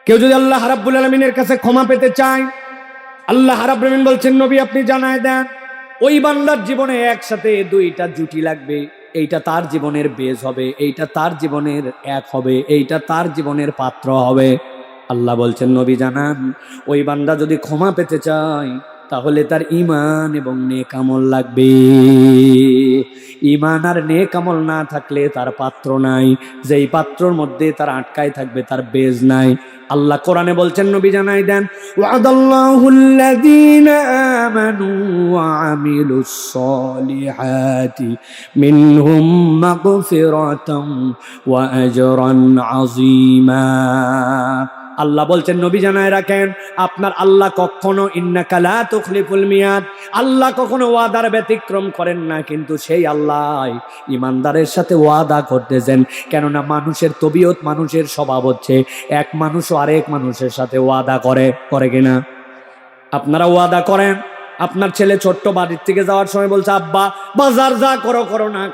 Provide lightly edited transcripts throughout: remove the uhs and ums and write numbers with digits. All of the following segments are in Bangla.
কেউ যদি আল্লাহ রাব্বুল আলামিনের কাছে ক্ষমা পেতে চায়, আল্লাহ রাব্বুল আলামিন বলছেন নবী আপনি জানায় দেন ওই বান্দার জীবনে একসাথে দুইটা জুটি লাগবে। এইটা তার জীবনের বেজ হবে, এইটা তার জীবনের এক হবে, এইটা তার জীবনের পাত্র হবে। আল্লাহ বলছেন নবী জানান ওই বান্দা যদি ক্ষমা পেতে চায় তাহলে তার ঈমান এবং নেক আমল লাগবে। ঈমান আর নেক আমল না থাকলে তার পাত্র নাই, যেই পাত্রর মধ্যে তার আটকায় থাকবে তার বেজ নাই। আল্লাহ কোরআনে বলছেন নবী জানাই দেন ওয়াদাল্লাহুল্লাযীনা আমানু ওয়া আমিলুস সলিহাতি মিনহুম মাগফিরাতাম ওয়া আজরান আযীমা। আল্লাহ বলছেন নবী জানায় রাখেন আপনার আল্লাহ কখনো ইন্নাকা লা তুখলিফুল মিয়াদ, আল্লাহ কখনো ওয়াদার ব্যতিক্রম করেন না, কিন্তু সেই আল্লাহ ইমানদারের সাথে ওয়াদা করতেছেন। কেননা মানুষের তবিয়ত, মানুষের স্বভাব হচ্ছে এক মানুষ আরেক মানুষের সাথে ওয়াদা করে কিনা? আপনারা ওয়াদা করেন। আপনার ছেলে ছোট্ট বাড়ির থেকে যাওয়ার সময় বলছে আব্বা বাজার যা করো না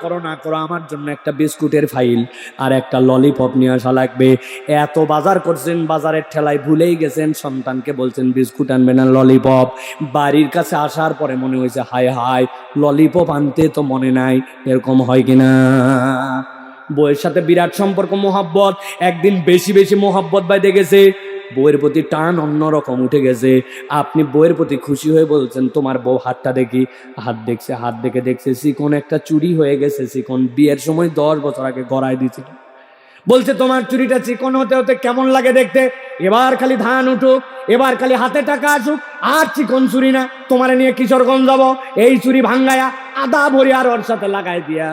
করো আমার জন্য একটা বিস্কুটের ফাইল আর একটা ললিপপ নিয়ে আসা লাগবে। এত বাজার করছেন, বাজারের ঠেলায় ভুলেই গেছেন, সন্তানকে বলছেন বিস্কুট আনবে না ললিপপ। বাড়ির কাছে আসার পরে মনে হয়েছে হায় হায় ললিপপ আনতে তো মনে নাই। এরকম হয় কিনা? বউয়ের সাথে বিরাট সম্পর্ক, মোহাব্বত, একদিন বেশি বেশি মোহাব্বত বাইরে গেছে, বউয়ের প্রতি টান অন্যরকম উঠে গেছে। আপনি বউয়ের প্রতি খুশি হয়ে বলছেন তোমার বউ হাতটা দেখি, হাত দেখছে, হাত দেখে চিকন একটা চুরি হয়ে গেছে, চিকন বিয়ের সময় 10 বছর আগে গড়ায় দিয়েছিল। বলছে তোমার চুরিটা চিকন হতে হতে কেমন লাগে দেখতে, এবার খালি ধান উঠুক, এবার খালি হাতে টাকা আসুক, আর চিকন চুরি না, তোমার নিয়ে কিশোরগঞ্জ যাবো, এই চুরি ভাঙ্গায়া আদা ভরি আর ওর সাথে লাগাই দিয়া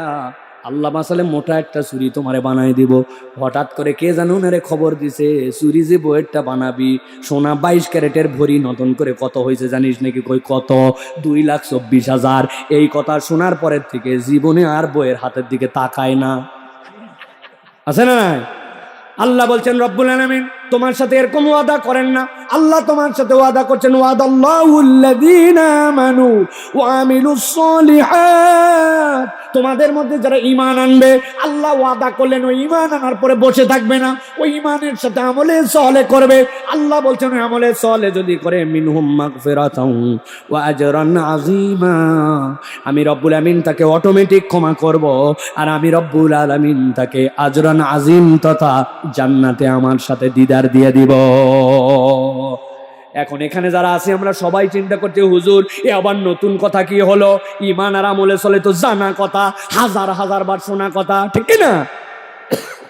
আল্লাহ মাসালে মোটা একটা চুরি তোমারে বানাই দিব। হঠাৎ করে কে জানো না রে খবর দিছে চুরি যে বইয়েরটা বানাবি সোনা 22 ক্যারেটের ভরি নতুন করে কত হয়েছে জানিস নাকি? কই কত? 2,24,000। এই কথা শোনার পরের থেকে জীবনে আর বইয়ের হাতের দিকে তাকায় না। আছে না নাই? আল্লাহ বলছেন রব্বুল আলামিন তোমার সাথে এরকম ওয়াদা করেন না। আল্লাহ তোমার সাথে ওয়াদা করছেন ওয়াদাল্লাহুল্লাযীনা আমানু ওয়া আমিলুস সলিহাত। তোমাদের মধ্যে যারা ঈমান আনবে, আল্লাহ ওয়াদা করলেন ওই ঈমান আনার পরে বসে থাকবে না, ওই ঈমানের সাথে আমলে সলে করবে। আল্লাহ বলছেন ওই আমলে সলে যদি করে মিনহুম মাগফিরাতাও ওয়া আজরান আযীমা, আমি রব্বুল আলামিন তাকে অটোমেটিক ক্ষমা করব, আর আমি রব্বুল আলামিন তাকে আজরান আযীম তথা জান্নাতে আমার সাথে দিদার দিয়ে দিব। এখন এখানে যারা আছি আমরা সবাই চিন্তা করছি হুজুর এ আবার নতুন কথা কি হলো? ঈমান আর আমলে চলে তো জানা কথা, হাজার হাজার বার শোনা কথা, ঠিক না?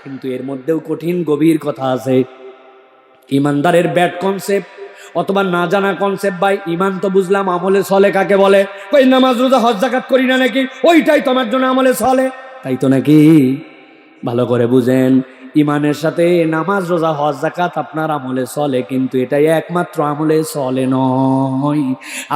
কিন্তু এর মধ্যেও কঠিন গভীর কথা আছে। ঈমানদারের ব্যাড কনসেপ্ট অথবা না জানা কনসেপ্ট। ভাই ঈমান তো বুঝলাম, আমলে চলে কাকে বলে? ওই নামাজ রোজা হজ যাকাত করি না নাকি, ওইটাই তোমার জন্য আমলে চলে, তাই তো নাকি? ভালো করে বুঝেন, ঈমানের সাথে নামাজ রোজা হজ যাকাত আপনার আমলে চলে, কিন্তু এটাই একমাত্র আমলে চলে নয়।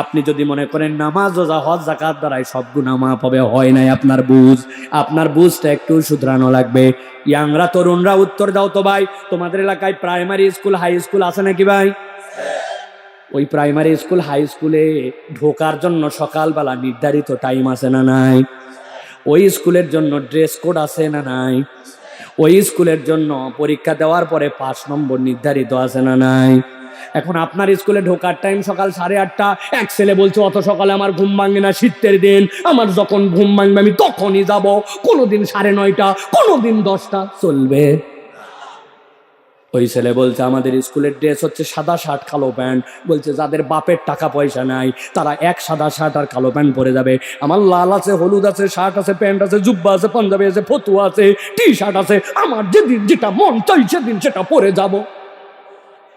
আপনি যদি মনে করেন নামাজ রোজা হজ যাকাত দ্বারাই সব গুনাহ মাফ হবে, হয় নাই। আপনার বুঝটা একটু শুধরানো লাগবে। ইয়াংরা, তরুণরা উত্তর দাও তো ভাই, তোমাদের এলাকায় প্রাইমারি স্কুল হাই স্কুল আছে নাকি ভাই? ওই প্রাইমারি স্কুল হাই স্কুলে ঢোকার জন্য সকালবেলা নির্ধারিত টাইম আছে না নাই? ওই স্কুলের জন্য ড্রেস কোড আছে না নাই? ওই স্কুলের জন্য পরীক্ষা দেওয়ার পরে 5 নম্বর নির্ধারিত আছে না নাই? এখন আপনার স্কুলে ঢোকার টাইম সকাল 8:30। এক ছেলে বলছে অত সকালে আমার ঘুম ভাঙবে না, শীতের দিন আমার যখন ঘুম ভাঙবে আমি তখনই যাব। কোনোদিন 9:30, কোনোদিন 10টা, চলবে? ওই ছেলে বলছে আমাদের স্কুলের ড্রেস হচ্ছে সাদা শার্ট কালো প্যান্ট। বলছে যাদের বাপের টাকা পয়সা নাই তারা এক সাদা শার্ট আর কালো প্যান্ট পরে যাবে। আমার লাল আছে, হলুদ আছে, শার্ট আছে, প্যান্ট আছে, জুব্বা আছে, পাঞ্জাবি আছে, ফতুয়া আছে, টি শার্ট আছে, আমার যেদিন যেটা মন চাই সেদিন সেটা পরে যাব।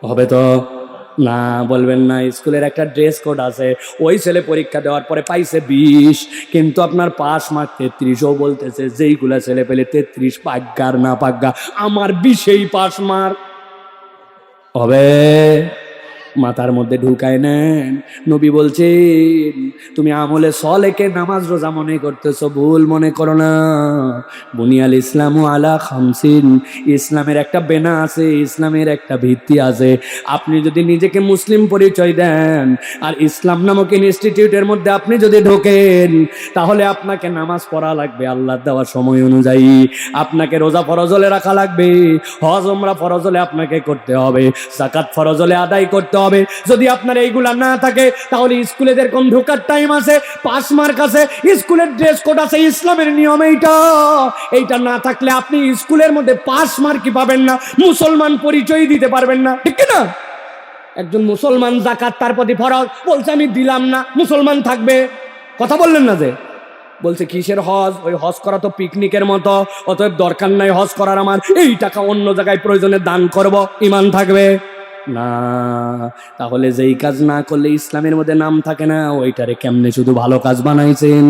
হবে তো? না, বলবেন না। স্কুলের একটা ড্রেস কোড আছে। ওই ছেলে পরীক্ষা দেওয়ার পরে পাইছে 20, কিন্তু আপনার পাস মার্ক 33। ও বলতেছে যেইগুলা ছেলে পেলে 33 পাগ্গার না পাগ্গা, আমার 20এই পাস মার্ক। হবে? মাথার মধ্যে ঢুকায় নেন। নবী বলছেন তুমি আমলে সলেকে নামাজ রোজা মনে করতেছো, ভুল মনে করো না। বুনিয়াল ইসলামু আলা খামসিন, ইসলামের একটা বেনা আছে, ইসলামের একটা ভিত্তি আছে। আপনি যদি নিজেকে মুসলিম পরিচয় দেন আর ইসলাম নামক ইনস্টিটিউটের মধ্যে আপনি যদি ঢোকেন, তাহলে আপনাকে নামাজ পড়া লাগবে আল্লাহর দেওয়া সময় অনুযায়ী, আপনাকে রোজা ফরজ হলে রাখা লাগবে, হজ ওমরা ফরজ হলে আপনাকে করতে হবে, যাকাত ফরজ হলে আদায় করতে হবে। যদি আপনার এইগুলা না থাকে, তাহলে স্কুলেদের কোন ঢোকার টাইম আছে, পাস মার্ক আছে, স্কুলের ড্রেস কোড আছে, ইসলামের নিয়ম এইটা না থাকলে আপনি স্কুলের মধ্যে পাস মার্কই পাবেন না, মুসলমান পরিচয় দিতে পারবেন না, ঠিক না? একজন মুসলমান যাকাত তার প্রতি ফরজ, বলছে আমি দিলাম না, মুসলমান থাকবে? কথা বললেন না যে? বলছে কিসের হজ? ওই হজ করা তো পিকনিকের মতো, অতএব দরকার নাই হজ করার, আমার এই টাকা অন্য জায়গায় প্রয়োজনে দান করব, ঈমান থাকবে না। তাহলে যেই কাজ না করলে ইসলামের মধ্যে নাম থাকে না, ওইটারে কেমনে শুধু ভালো কাজ বানাইছেন?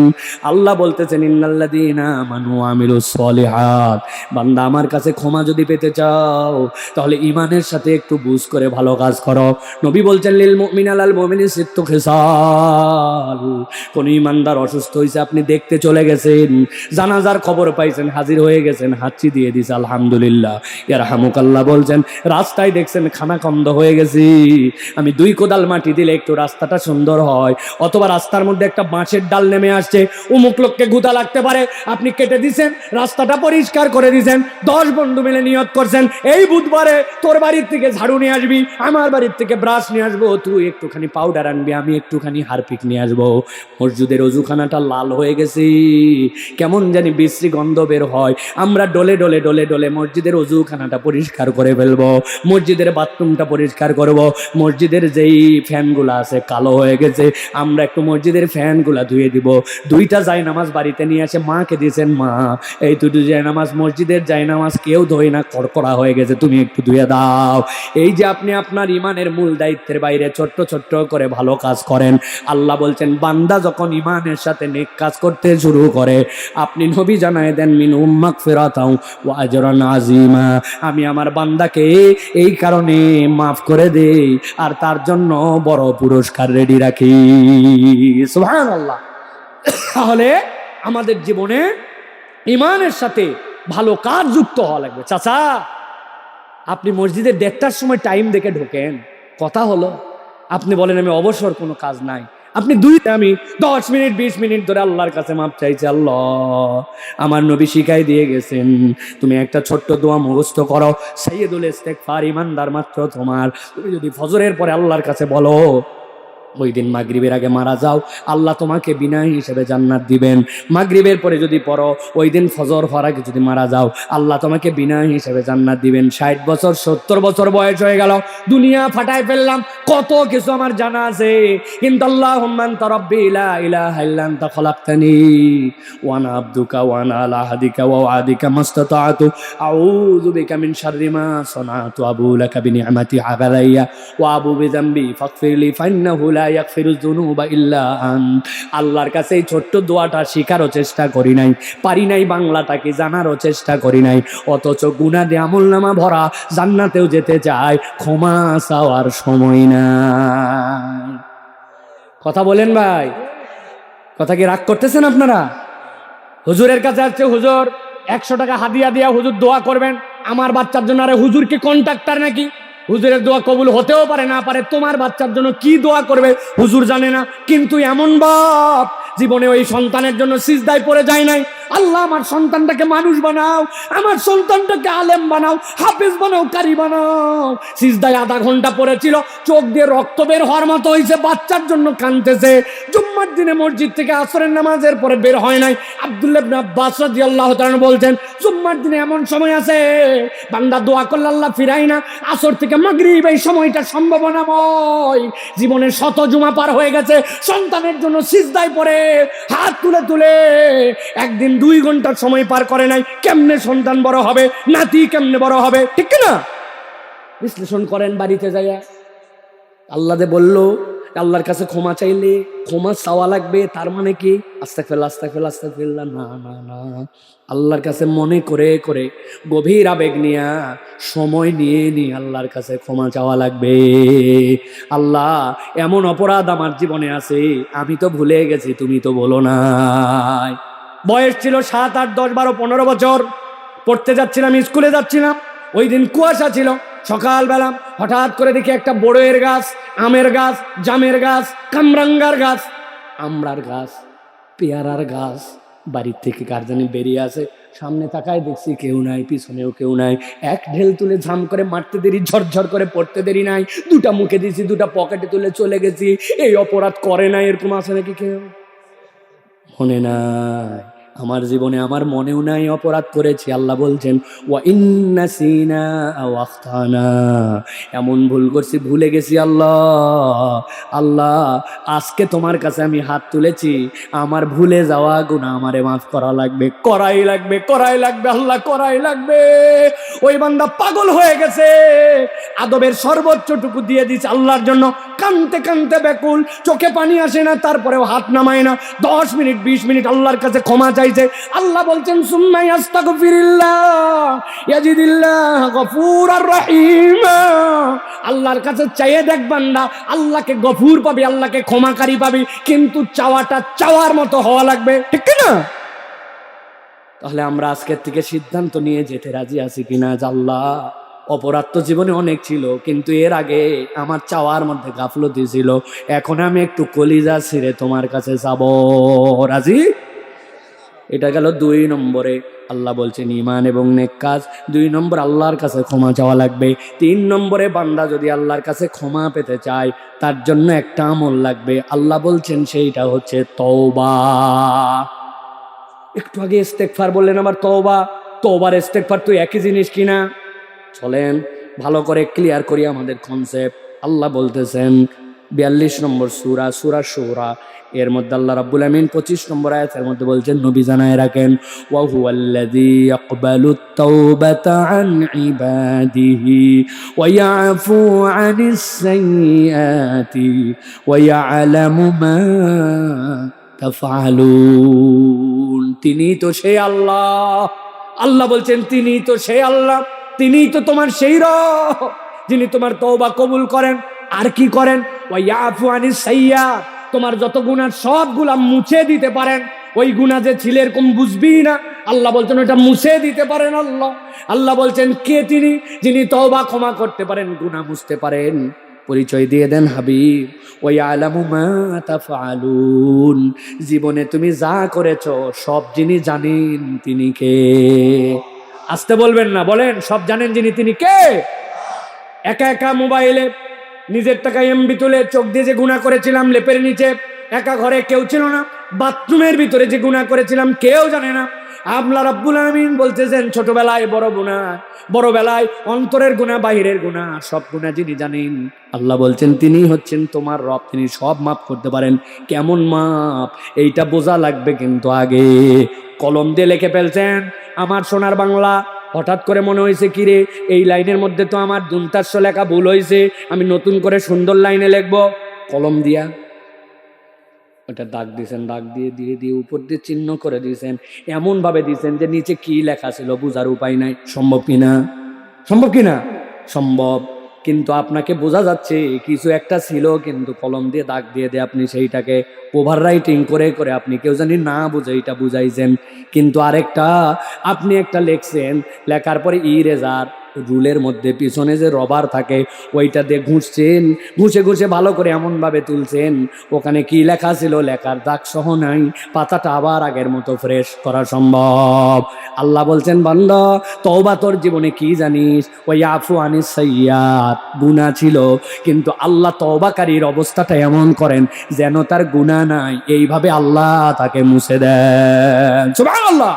আল্লাহ বলতেছেন ইন্নাল্লাযীনা আমানু ওয়া আমিলুস সলিহাত, বান্দা আমার কাছে ক্ষমা যদি পেতে চাও, তাহলে ঈমানের সাথে একটু বুঝ করে ভালো কাজ করো। নবী বলছেন লিল মুমিনা আলাল মুমিনি সিত্তু খিসাল, কোন ঈমানদার অসুস্থ হয়েছে, আপনি দেখতে চলে গেছেন, জানাজার খবর পাইছেন, হাজির হয়ে গেছেন, হাঁচি দিয়ে দিছে আলহামদুলিল্লাহ ইয়ারহামুকাল্লাহ, বলছেন রাস্তায় দেখছেন খানা কম হয়ে গেছি, আমি 2 কোদাল মাটি দিলে একটু রাস্তাটা সুন্দর হয়, অথবা রাস্তার মধ্যে একটা বাঁশের ডাল নেমে আসছে, অমুক লোককে গুদা লাগতে পারে, আপনি কেটে দিছেন, রাস্তাটা পরিষ্কার করে দিছেন, 10 বন্ধু মিলে নিয়ত করছেন এই বুধবারে তোর বাড়ির থেকে ঝাড়ু নিয়ে আসবি, আমার বাড়ির থেকে ব্রাশ নিয়ে আসবো, তুই একটুখানি পাউডার আনবি, আমি একটুখানি হারপিক নিয়ে আসবো। মসজিদের অজুখানাটা লাল হয়ে গেছে, কেমন জানি বিশ্রী গন্ধ বের হয়, আমরা ডলে ডলে ডলে ডলে মসজিদের অজুখানাটা পরিষ্কার করে ফেলবো, মসজিদের বাথরুমটা পরিষ্কার করব, মসজিদের যেই ফ্যানগুলো আছে কালো হয়ে গেছে, আমরা একটু মসজিদের ফ্যানগুলা ধুয়ে দিব। 2টা জায়নামাজ বাড়িতে নিয়ে আসে মাকে দিয়েছেন, মা এই 2টো জায়নামাজ মসজিদের জায়নামাজ কেউ ধোয় না, কড়কড়া হয়ে গেছে, তুমি একটু ধুয়ে দাও। এই যে আপনি আপনার ইমানের মূল দায়িত্বের বাইরে ছোট্ট ছোট্ট করে ভালো কাজ করেন, আল্লাহ বলছেন বান্দা যখন ইমানের সাথে নেক কাজ করতে শুরু করে, আপনি নবী জানায় দেন মিনহুম মাগফিরাতাও ওয়া আজরান আযীমা, আমি আমার বান্দাকে এই কারণে মাফ করে দেই আর তার জন্য বড় পুরস্কার রেডি রাখি। সুবহানাল্লাহ। তাহলে আমাদের জীবনে ঈমানের সাথে ভালো কাজ যুক্ত হওয়া লাগবে। চাচা আপনি মসজিদে 1:30টার সময় টাইম দেখে ঢোকেন, কথা হলো, আপনি বলেন আমি অবসর কোনো কাজ নাই, আপনি আমি 10 মিনিট 20 মিনিট ধরে আল্লাহর কাছে মাপ চাইছি, আল্লাহ আমার নবী শিখাই দিয়ে গেছেন তুমি একটা ছোট্ট দোয়া মুখস্থ করো, সাইয়্যিদুল ইস্তিগফার, ঈমানদার মাত্র তোমার, তুমি যদি ফজরের পরে আল্লাহর কাছে বলো ওই দিন মাগরিবের আগে মারা যাও, আল্লাহ তোমাকে বিনা হিসেবে জান্নাত দিবেন। মাগরিবের পরে যদি পড়ো, ওই দিন ফজর হওয়ার আগে যদি মারা যাও, আল্লাহ তোমাকে বিনা হিসেবে জান্নাত দিবেন। 60 বছর 70 বছর বয়স হয়ে গেল, দুনিয়া ফাটায় ফেললাম, কত কিছু আমার জানা আছে, কিন্তু আল্লাহুম্মা আনতা রাব্বি লা ইলাহা ইল্লা আনতা খালাকতানি ওয়া আনা আবদুকা ওয়া আনা আলা আহদিকা ওয়া ওয়াদিকা মাসতাতা'তু আউযু বিকা মিন শাররি মা সানাতু আবু লাকা বিনি'মাতি আলাইয়া ওয়া আবু বিযামবি ফাগফিরলি ফাইন্নাহু লা ইয়াগফিরুয যুনুবা ইল্লা আনত। আল্লাহর কাছে এই ছোট্ট দোয়াটা শিখারও চেষ্টা করি নাই, পারি নাই, বাংলাটাকে জানারও চেষ্টা করি নাই, অথচ গুনাহ দিয়ে আমলনামা ভরা, জান্নাতেও যেতে চায়, ক্ষমা চাওয়ার সময় নাই। কথা বলেন ভাই, কথা কি রাগ করতেছেন আপনারা? হুজুরের কাছে আসছে, হুজুর 100 টাকা হাদিয়া দিয়া হুজুর দোয়া করবেন আমার বাচ্চার জন্য। আরে হুজুর কি কন্ট্রাক্টর নাকি? হুজুরের দোয়া কবুল হতেও পারে না পারে, তোমার বাচ্চার জন্য কি দোয়া করবে হুজুর জানে না। কিন্তু এমন বাপ জীবনে ওই সন্তানের জন্য সিজদায় পড়ে যায় নাই, আল্লাহ আমার সন্তানটাকে মানুষ বানাও, আমার সন্তানটাকে আলেম বানাও, হাফেজ বানাও, কারি বানাও। সিজদায় আধা ঘন্টা পড়েছিল, চোখ দিয়ে রক্ত বের হওয়ার মতো হয়েছে, বাচ্চার জন্য কাঁদতেছে। জুম্মার দিনে মসজিদ থেকে আসরের নামাজের পরে বের হয় নাই। আব্দুল্লাহ ইবনে আব্বাস রাদিয়াল্লাহু তাআলা বলছেন, জুম্মার দিনে এমন সময় আছে বান্দা দোয়া করলে আল্লাহ ফিরায় না, আসর থেকে মাগরিব এই সময়টা সম্ভাবনাময়। জীবনের শত জুমা পার হয়ে গেছে, সন্তানের জন্য সিজদায় পড়ে হাত তুলে তুলে একদিন 2 ঘন্টার সময় পার করে নাই। কেমনে সন্তান বড় হবে, নাতি কেমনে বড় হবে, ঠিক না? বিশ্লেষণ করেন বাড়িতে যাইয়া। আল্লাহ যে বলল আল্লাহর কাছে ক্ষমা চাইলে ক্ষমা চাওয়া লাগবে, তার মানে কি আস্তাগফিরুল্লাহ আস্তাগফিরুল্লাহ আস্তাগফিরুল্লাহ? না না না, আল্লাহর কাছে মনে করে করে গভীর আবেগ নিয়ে সময় নিয়ে নিয়ে আল্লাহর কাছে ক্ষমা চাওয়া লাগবে। আল্লাহ, এমন অপরাধ আমার জীবনে আছে, আমি তো ভুলে গেছি, তুমি তো বলো নাই। বয়স ছিল 7, 8, 10, 12, 15 বছর। পড়তে যাচ্ছিলাম, স্কুলে যাচ্ছিলাম। ওই দিন কুয়াশা ছিল। সকালবেলা হঠাৎ করে দেখি একটা বড়ের গাছ, আমের গাছ, জামের গাছ, কামরাঙ্গার গাছ, আমড়ার গাছ, পেয়ারার গাছ বাড়ির থেকে কার জানি বেরিয়ে আসে। সামনে তাকায় দেখছি কেউ নাই, পিছনেও কেউ নাই। এক ঢেল তুলে ঝাম করে মারতে দেরি, ঝরঝর করে পড়তে দেরি নাই। দুটা মুখে দিছি, দুটা পকেটে তুলে চলে গেছি। এই অপরাধ করে নাই এরকম আছে নাকি কেউ? মনে নাই, আমার জীবনে আমার মনেও নাই অপরাধ করেছি। আল্লাহ বলছেন ওয়া ইন্নাসিনা আও আখতানা, এমন ভুল করছি, ভুলে গেছি। আল্লাহ আল্লাহ, আজকে তোমার কাছে আমি হাত তুলেছি, আমার ভুলে যাওয়া গুনাহ আমারে মাফ করা লাগবে, করাই লাগবে, করাই লাগবে আল্লাহ, করাই লাগবে। ওই বান্দা পাগল হয়ে গেছে, আদবের সর্বোচ্চটুকু দিয়ে দিচ্ছে আল্লাহর জন্য, কানতে কানতে ব্যাকুল, চোখে পানি আসে না, তারপরেও হাত নামায় না। 10 মিনিট 20 মিনিট আল্লাহর কাছে ক্ষমা চাইছে। আল্লাহ বলছেন সুম্মা ইয়াস্তাগফিরিল্লাহ ইয়াজিদিল্লাহ গফুরার রহিমা। আল্লাহর কাছে চাইয়ে দেখ বান্দা, আল্লাহকে গফুর পাবি, আল্লাহকে ক্ষমাকারী পাবি, কিন্তু চাওয়াটা চাওয়ার মতো হওয়া লাগবে, ঠিক না? তাহলে আমরা আজকের থেকে সিদ্ধান্ত নিয়ে যেতে রাজি আছি কিনা যে আল্লাহ, অপরাধ তো জীবনে অনেক ছিল, কিন্তু এর আগে আমার চাওয়ার মধ্যে গাফলতি ছিল, এখন আমি একটু কলিজা ছিঁড়ে তোমার কাছে যাব, রাজি? এটা গেল 2 নম্বরে। আল্লাহ বলছেন ঈমান এবং নেক কাজ। 2 নম্বর আল্লাহর কাছে ক্ষমা চাওয়া লাগবে। 3 নম্বরে বান্দা যদি আল্লাহর কাছে ক্ষমা পেতে চায়, তার জন্য একটা আমল লাগবে। আল্লাহ বলছেন সেইটা হচ্ছে তওবা। একটু আগে ইস্তেগফার বললেন, আবার তওবা। তওবার ইস্তেগফার তো একই জিনিস কিনা? চলেন ভালো করে ক্লিয়ার করি আমাদের কনসেপ্ট। আল্লাহ বলতেছেন 42 নম্বর সূরা, সূরা শুরা, এর মধ্যে আল্লাহ রাব্বুল আমিন 25 নম্বর আয়াতের মধ্যে বলছেন, নবী জানায় রাখেন, ওয়া হুয়াল্লাযী ইয়াকবালুত তাওবাতা আন ইবাদিহি ওয়া ইয়াফু আনিস সাইয়্যাতি ওয়া ইয়ালামু মা তাফআলুন। তিনি তো সেই আল্লাহ। আল্লাহ বলছেন তিনি তো সেই আল্লাহ, তিনিই তো তোমার সেই রব যিনি তোমার তওবা কবুল করেন। আর কি করেন? ওয়া ইয়াফু আনিস সাইয়্যাত, তোমার যত গুনাহ সবগুলা মুছে দিতে পারেন। ওই গুনাহ যে ছিল এরকম বুঝবি না, আল্লাহ বলছেন ওটা মুছে দিতে পারেন আল্লাহ। আল্লাহ বলছেন কে তিনি? যিনি তওবা ক্ষমা করতে পারেন, গুনাহ মুছতে পারেন। পরিচয় দিয়ে দেন হাবিব, ওয়া ইয়ালামু মা তাফআলুন, জীবনে তুমি যা করেছো সব যিনি জানেন তিনি কে। আসতে বলবেন না, বলেন সব জানেন যিনি, তিনি কে? একা একা মোবাইলে নিজের টাকায় এমবি তুলে চোখ দিয়ে যে গুনাহ করেছিলাম লেপের নিচে, একা ঘরে কেউ ছিল না, বাথরুমের ভিতরে যে গুনাহ করেছিলাম কেউ জানে না। আল্লাহ রাব্বুল আমিন বলতেছেন ছোটবেলায় বড় গুনাহ, বড়বেলায় অন্তরের গুনাহ, বাহিরের গুনাহ, সব গুনাহ যিনি জানেন আল্লাহ বলছেন তিনি হচ্ছেন তোমার রব, তিনি সব মাফ করতে পারেন। কেমন মাপ এইটা বোঝা লাগবে, কিন্তু আগে কলম দিয়ে লিখে ফেলছেন আমার সোনার বাংলা। হঠাৎ করে মনে হয়েছে কিরে এই লাইনের মধ্যে তো আমার দুনতাস্য লেখা ভুল হয়েছে, আমি নতুন করে সুন্দর লাইনে লিখবো, কলম দিয়া ওটা দাগ দিয়েছেন, দাগ দিয়ে দিয়ে দিয়ে উপর দিয়ে চিহ্ন করে দিয়েছেন, এমন ভাবে দিয়েছেন যে নিচে কি লেখা ছিল বোঝার উপায় নাই। সম্ভব কিনা? সম্ভব কিনা? সম্ভব। কিন্তু আপনাকে বোঝা যাচ্ছে কিছু একটা ছিল, কিন্তু কলম দিয়ে দাগ দিয়ে দিয়ে আপনি সেইটাকে ওভার রাইটিং করে করে আপনি কেউ জানি না বুঝে এটা বুঝাইছেন। কিন্তু আরেকটা আপনি একটা লেখছেন, লেখার পরে ইরেজার রুলের মধ্যে পিছনে যে রবার থাকে ওইটা দিয়ে ঘুষছেন, ঘুষে ঘুষে ভালো করে এমনভাবে তুলছেন ওখানে কি লেখা ছিল লেখার দাগ সহ নাই, পাতাটা আবার আগের মতো ফ্রেশ করা সম্ভব। আল্লাহ বলছেন বান্দা তওবা তোর জীবনে কি জানিস? ওই আফু আনিস সাইয়্যাত, গুনাহ ছিল, কিন্তু আল্লাহ তওবাকারীর অবস্থাটা এমন করেন যেন তার গুনাহ নাই, এইভাবে আল্লাহ তাকে মুছে দেন। সুবহানাল্লাহ।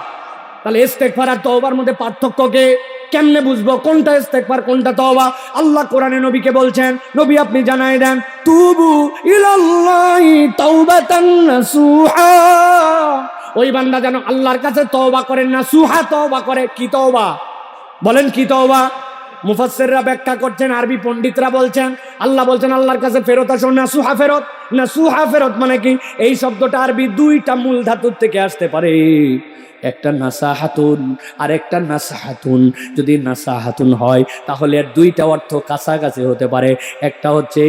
তাহলে ইস্তেগফার আর তওবার মধ্যে পার্থক্য কেমনে বুঝবো কোনটা ইস্তেগফার কোনটা তওবা? আল্লাহ কোরআনে নবীকে বলছেন, নবী আপনি জানাই দেন, তুবু ইলাল্লাহি তাওবাতান নাসুহা। ওই বান্দা যেন আল্লাহর কাছে তওবা করেন, নাসুহা তওবা করে। কি তওবা? বলেন কি তওবা? মুফাসসিররা ব্যাখ্যা করছেন, আরবি পণ্ডিতরা বলছেন, আল্লাহ বলছেন আল্লাহর কাছে ফেরত আসো, নাসুহা ফেরত। নাসুহা ফেরত মানে কি? এই শব্দটা আরবি দুইটা মূল ধাতুর থেকে আসতে পারে, একটা নাসাহাতুন আর একটা নাসাহাতুন। যদি নাসাহাতুন হয় তাহলে এর দুইটা অর্থ কাছাকাছি হতে পারে। একটা হচ্ছে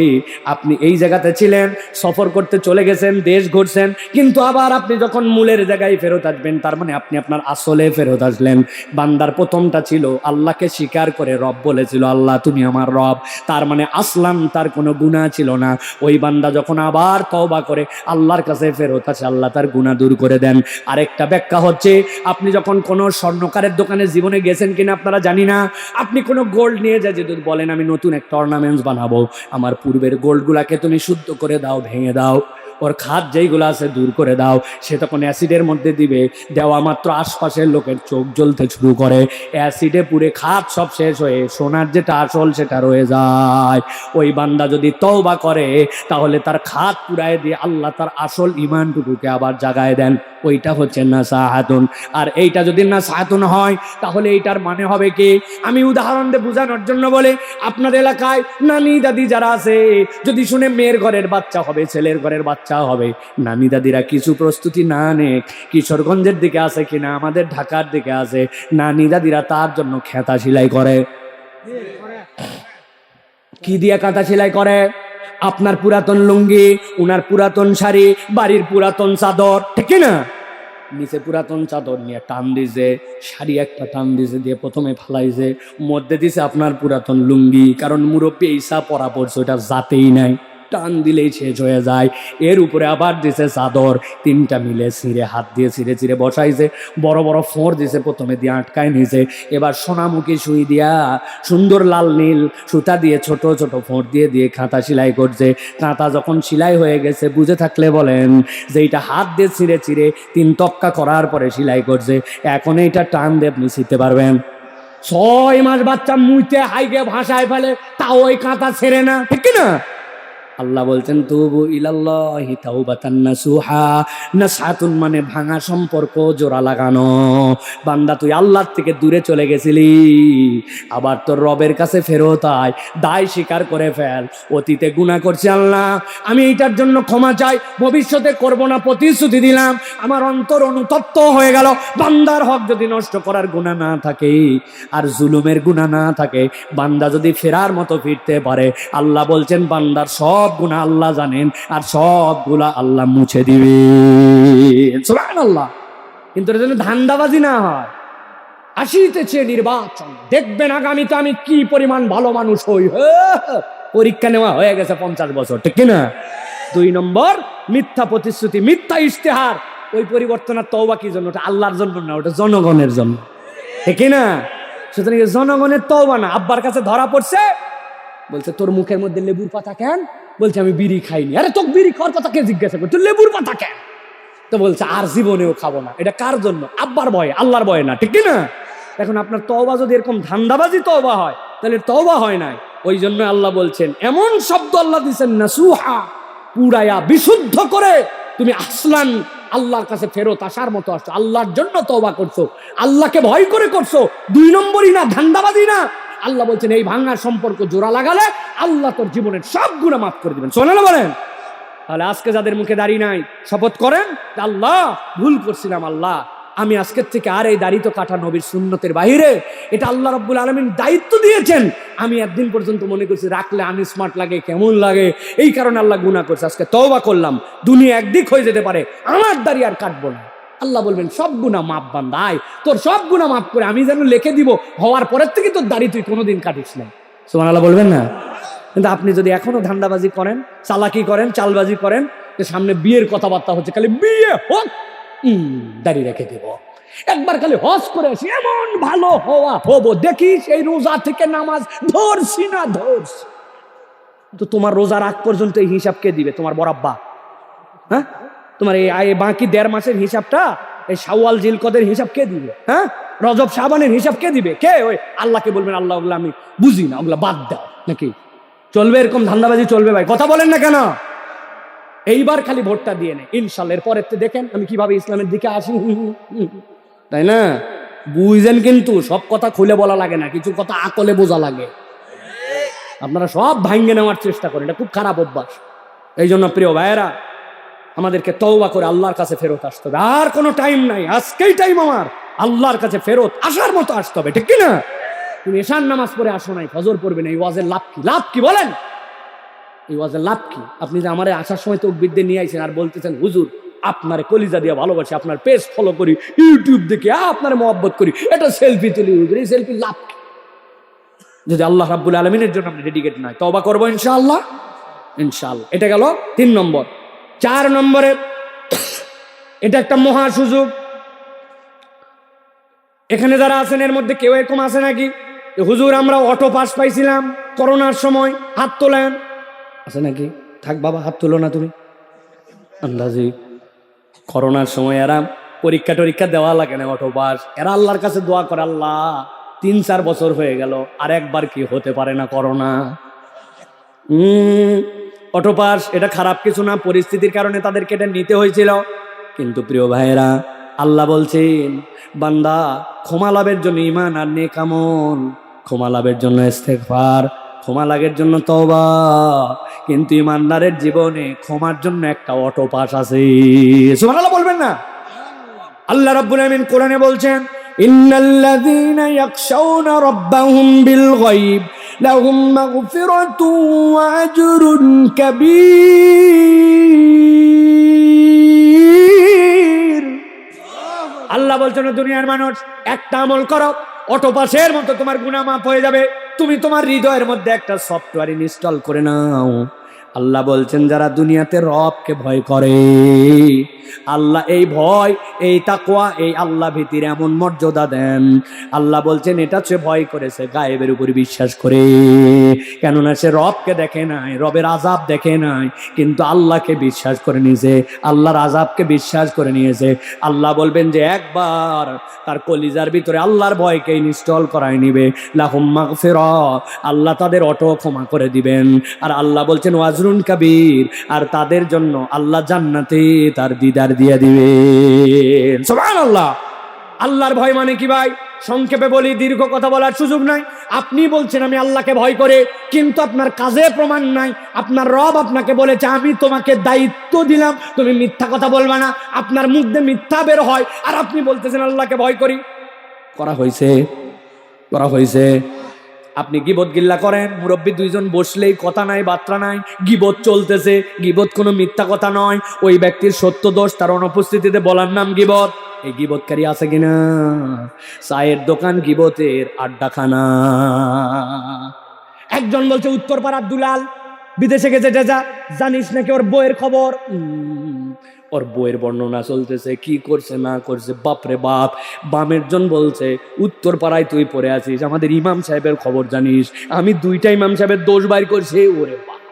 আপনি এই জায়গাতে ছিলেন, সফর করতে চলে গেছেন, দেশ ঘুরছেন, কিন্তু আবার আপনি যখন মূলের জায়গায় ফেরত আসবেন, তার মানে আপনি আপনার আসলে ফেরত আসলেন। বান্দার প্রথমটা ছিল আল্লাহকে স্বীকার করে রব বলেছিল, আল্লাহ তুমি আমার রব, তার মানে আসলাম, তার কোনো গুনাহ ছিল না। ওই বান্দা যখন আবার তওবা করে আল্লাহর কাছে ফেরত আসে, আল্লাহ তার গুনাহ দূর করে দেন। আরেকটা ব্যাখ্যা হচ্ছে, আপনি যখন কোনো স্বর্ণকারের দোকানে জীবনে গেছেন কিনা আপনারা জানি না, আপনি কোনো গোল্ড নিয়ে যা যদি বলেন আমি নতুন একটা অর্নামেন্টস বানাবো, আমার পূর্বের গোল্ডগুলাকে তুমি শুদ্ধ করে দাও, ভেঙে দাও, ওর খাদ যেইগুলো আছে দূর করে দাও, সে তখন অ্যাসিডের মধ্যে দিবে, দেওয়া মাত্র আশপাশের লোকের চোখ জ্বলতে শুরু করে, অ্যাসিডে পুরে খাদ সব শেষ হয়ে সোনার যেটা আসল সেটা রয়ে যায়। ওই বান্দা যদি তওবা করে তাহলে তার খাদ পুরায় দিয়ে আল্লাহ তার আসল ঈমানটুকুকে আবার জাগায় দেন। ওইটা হচ্ছে নাসাহাতুন। আর এইটা যদি নাসাহাতুন হয় তাহলে এইটার মানে হবে কি, আমি উদাহরণ দিয়ে বোঝানোর জন্য বলে, আপনার এলাকায় নানি দাদি যারা আছে, যদি শুনে মেয়ের ঘরের বাচ্চা হবে, ছেলের ঘরের বাচ্চা হবে, নানি দাদিরা কিছু প্রস্তুতি না নে, কিশোরগঞ্জের দিকে আছে কিনা আমাদের ঢাকার দিকে আছে, নানি দাদিরা তার জন্য খেতা সেলাই করে। কি দিয়ে কাঁথা সেলাই করে? আপনার পুরাতন লুঙ্গি, উনার পুরাতন শাড়ি, বাড়ির পুরাতন চাদর, ঠিক না, নিচে পুরাতন চাদর নিয়ে টান দিছে, শাড়ি একটা টান দিছে, দিয়ে প্রথমে ফালাইছে, মধ্যে দিছে আপনার পুরাতন লুঙ্গি, কারণ মুরব্বী এইসা পরা পড়ছে, ওটা জাতেই নাই, টান দিলেই শেষ হয়ে যায়। এর উপরে আবার দিছে চাদর, তিনটা মিলে ছিঁড়ে, হাত দিয়ে ছিঁড়ে ছিঁড়ে বসাইছে, বড় বড় ফোঁড় দিছে, প্রথমে দিয়ে আটকায় নিছে, এবার সোনামুখী সুই দিয়া সুন্দর লাল নীল সুতা দিয়ে ছোট ছোট ফোঁড় দিয়ে দিয়ে কাঁথা সেলাই করছে। কাঁথা যখন সেলাই হয়ে গেছে, বুঝে থাকলে বলেন যে এইটা হাত দিয়ে ছিঁড়ে ছিঁড়ে 3 তক্কা করার পরে সেলাই করছে, এখন এইটা টান দিয়ে আপনি ছিঁড়তে পারবেন। 6 মাস বাচ্চা মুইতে হাইগে ভাষায় ফেলে, তাও ওই কাঁথা ছেড়ে না, ঠিক না? আল্লাহ বলছেন তুবু ইলাল্লাহি তাওবাতান নাসুহা। নাসহাতুন মানে ভাঙা সম্পর্ক জোড়া লাগানো। বান্দা তুই আল্লাহর থেকে দূরে চলে গেছিলি, আবার তোর রবের কাছে ফেরত আয়, দায় স্বীকার করে ফেল, অতীতে গুনাহ করছি আল্লাহ, আমি এইটার জন্য ক্ষমা চাই, ভবিষ্যতে করব না প্রতিশ্রুতি দিলাম, আমার অন্তর অনুতপ্ত হয়ে গেল। বান্দার হক যদি নষ্ট করার গুনাহ না থাকে আর জুলুমের গুনাহ না থাকে, বান্দা যদি ফেরার মতো ফিরতে পারে, আল্লাহ বলছেন বান্দার সব গুনাহ আল্লাহ জানেন আর সবগুলা আল্লাহ মুছে দিবেন। সুবহানাল্লাহ। কিন্তু এর জন্য ধান্দাবাজি না হয়। আসিতেছে নির্বাচন, দেখবেন আগামীতে আমি কি পরিমাণ ভালো মানুষ হই। পরীক্ষা নেওয়া হয়ে গেছে 50 বছর, ঠিক কিনা? 2 নম্বর মিথ্যা প্রতিশ্রুতি, মিথ্যা ইশতেহার। ওই পরিবর্তনের তওবা কি জন্য? ওটা আল্লাহর জন্য না, ওটা জনগণের জন্য, ঠিক না? সুতরাং জনগণের তওবা না। আব্বার কাছে ধরা পড়ছে, বলছে তোর মুখের মধ্যে লেবুর পাতা কেন? বলছে আমি বিড়ি খাইনি। আরে তোকে বিড়ি খাওয়ার কথা কে জিজ্ঞাসা করে, তুই লেবুর পাতা কেন? তো বলছে আর জীবনেও খাবো না। এটা কার জন্য? আব্বার ভয়ে, আল্লাহর ভয়ে না, ঠিক না? এখন আপনার তওবা যদি এরকম ধান্দাবাজি তওবা হয়, তাহলে তওবা হয় নাই। ওই জন্য আল্লাহ বলছেন, এমন শব্দ আল্লাহ দিচ্ছেন নাসুহা, পুরায়া বিশুদ্ধ করে তুমি আসলান, আল্লাহর কাছে ফেরত আসার মতো আসছো, আল্লাহর জন্য তওবা করছো, আল্লাহকে ভয় করে করছো। 2 নম্বরই না, ধান্দাবাজি না। আল্লাহ বলছেন এই ভাঙা সম্পর্ক জোড়া লাগালে আল্লাহ তোর জীবনের সব গুনাহ মাফ করে দিবেন। শোনেন বলেন। তাহলে আজকে যাদের মুখে দাড়ি নাই, শপথ করেন আল্লাহ ভুল করছিলাম, আল্লাহ আমি আজকের থেকে আর এই দাড়ি তো কাটা নবীর সুন্নতের বাইরে, এটা আল্লাহ রাব্বুল আলামিন দায়িত্ব দিয়েছেন, আমি একদিন পর্যন্ত মনে করছি রাখলে আনস্মার্ট লাগে, কেমন লাগে, এই কারণে আল্লাহ গুনাহ করছে। আজকে তওবা করলাম, দুনিয়া একদিক হয়ে যেতে পারে, আমার দাড়ি আর কাটবো না। আল্লাহ বলবেন সব গুনাহ মাফ বান্দা, আয় তোর সব গুনাহ মাফ করে আমি যেন লিখে দিব, হওয়ার পরের থেকে তোর দাড়ি তুই কোনোদিন কাটিস না। সুবহানাল্লাহ বলবেন না? কিন্তু আপনি যদি এখনো ধান্দাবাজি করেন, চালাকি করেন, চালবাজি করেন, সামনে বিয়ের কথাবার্তা হচ্ছে, খালি বিয়ে হোক, দাড়ি রেখে দেব, একবার খালি হজ করে আসি, এমন ভালো হওয়া হবো, দেখিস এই রোজা থেকে নামাজ ধরছি না ধরছি। তো তোমার রোজার আগ পর্যন্ত এই হিসাব কে দিবে? তোমার বরাব্বা। হ্যাঁ, তোমার এই বাকি 1.5 মাসের হিসাবটা, এই শাওয়াল জিলকদের হিসাব কে দিবে? হ্যাঁ, রজব শাবানের হিসাব কে দিবে? কে? ওই আল্লাহকে বলবেন আল্লাহ ওগুলো আমি বুঝি না, ওগুলো বাদ দাও। নাকি চলবে এরকম ধান্দাবাজি? চলবে ভাই, কথা বলেন না কেন? এইবার খালি ভোটটা দিয়ে নেই, ইনশাল্লাহ এর পরের দেখেন আমি কিভাবে ইসলামের দিকে আসি, তাই না? বুঝেন, কিন্তু সব কথা খুলে বলা লাগে না, কিছু কথা আকলে বোঝা লাগে। আপনারা সব ভাঙ্গে নেওয়ার চেষ্টা করেন, এটা খুব খারাপ অভ্যাস। এই জন্য প্রিয় ভাইয়েরা, আমাদেরকে তওবা করে আল্লাহর কাছে ফেরত আসতে হবে। আর কোনো টাইম নাই, আজকেই টাইম আমার আল্লাহর কাছে ফেরত আসার মতো আসতে হবে, ঠিক কিনা? তুমি এশার নামাজ পড়ে আসো নাই, ফজর পড়বে না, এই ওয়াজের লাভ কি? লাভ কি বলেন? এই ওয়াজের লাভ কি? আপনি যে আমার আসার সময় তাকবীর দিয়ে নিয়ে আইছেন আর বলতেছেন হুজুর আপনার কলিজা দিয়ে ভালোবাসি, আপনার পেজ ফলো করি, ইউটিউব দেখে আপনার মহব্বত করি, এটা সেলফি তুলি, হুজুর এই সেলফি লাভ কি? যদি আল্লাহ রাব্বুল আলামিনের জন্য আপনি ডেডিকেট নয়, তওবা করবো ইনশাআল্লাহ। ইনশাআল্লাহ। এটা গেল 3 নম্বর। 4 নম্বরে, এটা একটা মহা সুযোগ। এখানে যারা আছেন এর মধ্যে কেউ এরকম আছে নাকি হুজুর আমরা অটো পাস পাইছিলাম করোনার সময়? হাত তোলেন। আছে নাকি? থাক বাবা, হাত তুলো না তুমি। আন্দাজি করোনার সময় এরা পরীক্ষা দেওয়া লাগে না, অটো পাস। এরা আল্লাহর কাছে দোয়া করে, আল্লাহ 3-4 বছর হয়ে গেল, আর একবার কি হতে পারে না করোনা? অটো পাস এটা খারাপ কিছু না, পরিস্থিতির কারণে তাদেরকে এটা নিতে হয়েছিল। কিন্তু প্রিয় ভাইয়েরা, আল্লাহ বলছেন বান্দা ক্ষমা লাভের জন্য ঈমান আর নেক আমল, ক্ষমা লাভের জন্য ইস্তেগফার, ক্ষমা লাভের জন্য তওবা। কিন্তু ঈমানদারের জীবনে ক্ষমার জন্য একটা অটো পাস আছে। সুবহানাল্লাহ বলবেন না? আল্লাহ রাব্বুল আমিন কোরআনে বলছেন ইন্নাল্লাযীনা ইয়াখশাউনা রাব্বাহুম বিল গায়ব লাহুম মাগফিরাতুন ওয়া আজরুন কাবীর। আল্লাহ বলছেন দুনিয়ার মানুষ একটা আমল করো, অটো পাসের মতো তোমার গুনাহ মাফ হয়ে যাবে। তুমি তোমার হৃদয়ের মধ্যে একটা সফটওয়্যার ইনস্টল করে নাও। আল্লাহ বলছেন যারা দুনিয়াতে রবকে ভয় করে, আল্লাহ এই ভয়, এই তাকওয়া, এই আল্লাহ ভীতির এমন মর্যাদা দেন। আল্লাহ বলছেন এটা সে ভয় করেছে গায়েবের উপর বিশ্বাস করে, কেননা সে রবকে দেখে নাই, রবের আযাব দেখে নাই, কিন্তু আল্লাহকে বিশ্বাস করে নিয়েছে, আল্লাহর আযাবকে বিশ্বাস করে নিয়েছে। আল্লাহ বলবেন যে একবার তার কলিজার ভিতরে আল্লাহর ভয়কে ইনস্টল করায় নিবে, লাহুম মাগফিরাত, আল্লাহ তাদের অটো ক্ষমা করে দিবেন। আর আল্লাহ বলছেন ওয়াজরুন কাবীর, আর তাদের জন্য আল্লাহ জান্নাতে তার দিদার দিয়ে দিবেন। সুবহানাল্লাহ। আল্লাহর ভয় মানে কি ভাই? সংক্ষেপে বলি, দীর্ঘ কথা বলার সুযোগ নাই। আপনি বলছেন আমি আল্লাহকে ভয় করে, কিন্তু আপনার কাজে প্রমাণ নাই। আপনার রব আপনাকে বলেছে আমি তোমাকে দায়িত্ব দিলাম, তুমি মিথ্যা কথা বলবা না। আপনার মুখ দিয়ে মিথ্যা বের হয়, আর আপনি বলতেছেন আল্লাহকে ভয় করি। করা হয়েছে। আপনি গীবত গিল্লা করেন, মুরব্বী 2 জন বসলেই কথা নাই, বার্তা নাই, গীবত চলতেছে। গীবত কোনো মিথ্যা কথা নয়, ওই ব্যক্তির সত্য দোষ তার অনুপস্থিতিতে বলার নাম গীবত। এই গীবতকারী আছে কিনা? চায়ের দোকান গীবতের আড্ডাখানা। একজন বলছে উত্তরপাড়ার দুলাল বিদেশে গেছে, যা জানিস নাকি ওর বইয়ের খবর? ওর বইয়ের বর্ণনা চলতেছে, কি করছে না করছে, বাপরে বাপ। বামের জন বলছে উত্তর পাড়ায় তুই পড়ে আছিস, আমাদের ইমাম সাহেবের খবর জানিস? আমি 2টা ইমাম সাহেবের দোষ বাইর করছি। ওরে বাপ,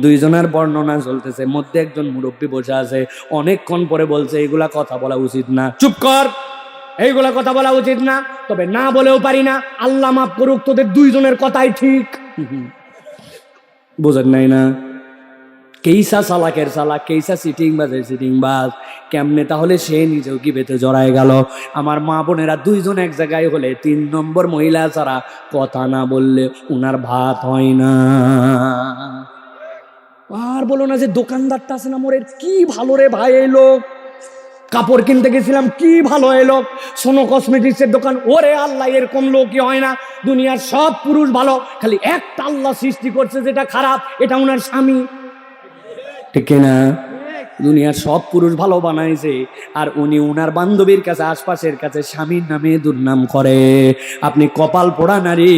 2 জনের বর্ণনা চলতেছে, মধ্যে একজন মুরব্বী বসে আছে। অনেকক্ষণ পরে বলছে এগুলা কথা বলা উচিত না। চুপ কর, এইগুলা কথা বলা উচিত না। তবে না বলেও পারি না, আল্লাহ মাফ করুক, তোদের 2 জনের কথাই ঠিক। বোঝেন নাই না? কেইসা চালাকের চালাক, কেইসা সিটিং বাজের সিটিং বাজ। কেমনে তাহলে সে নিজেও কি বেতে জড়ায় গেল? আমার মা বোনেরা 2 জন এক জায়গায় হলে 3 নম্বর মহিলা ছাড়া কথা না বললে উনার ভাত হয় না। আর বলো না যে দোকানদারটা আছে না মোরের, কি ভালো রে ভাই এই লোক। কাপড় কিনতে গেছিলাম, কি ভালো এলো। সোনো কসমেটিক্সের দোকান, ওরে আল্লাহ এরকম লোকই হয় না। দুনিয়ার সব পুরুষ ভালো, খালি একটা আল্লাহ সৃষ্টি করছে যেটা খারাপ, এটা উনার স্বামী। ঠিক না? দুনিয়ার সব পুরুষ ভালো বানাইছে, আর উনি উনার বান্ধবীর কাছে, আশপাশের কাছে স্বামীর নামে দুর্নাম করে। আপনি কপাল পোড়া নারী,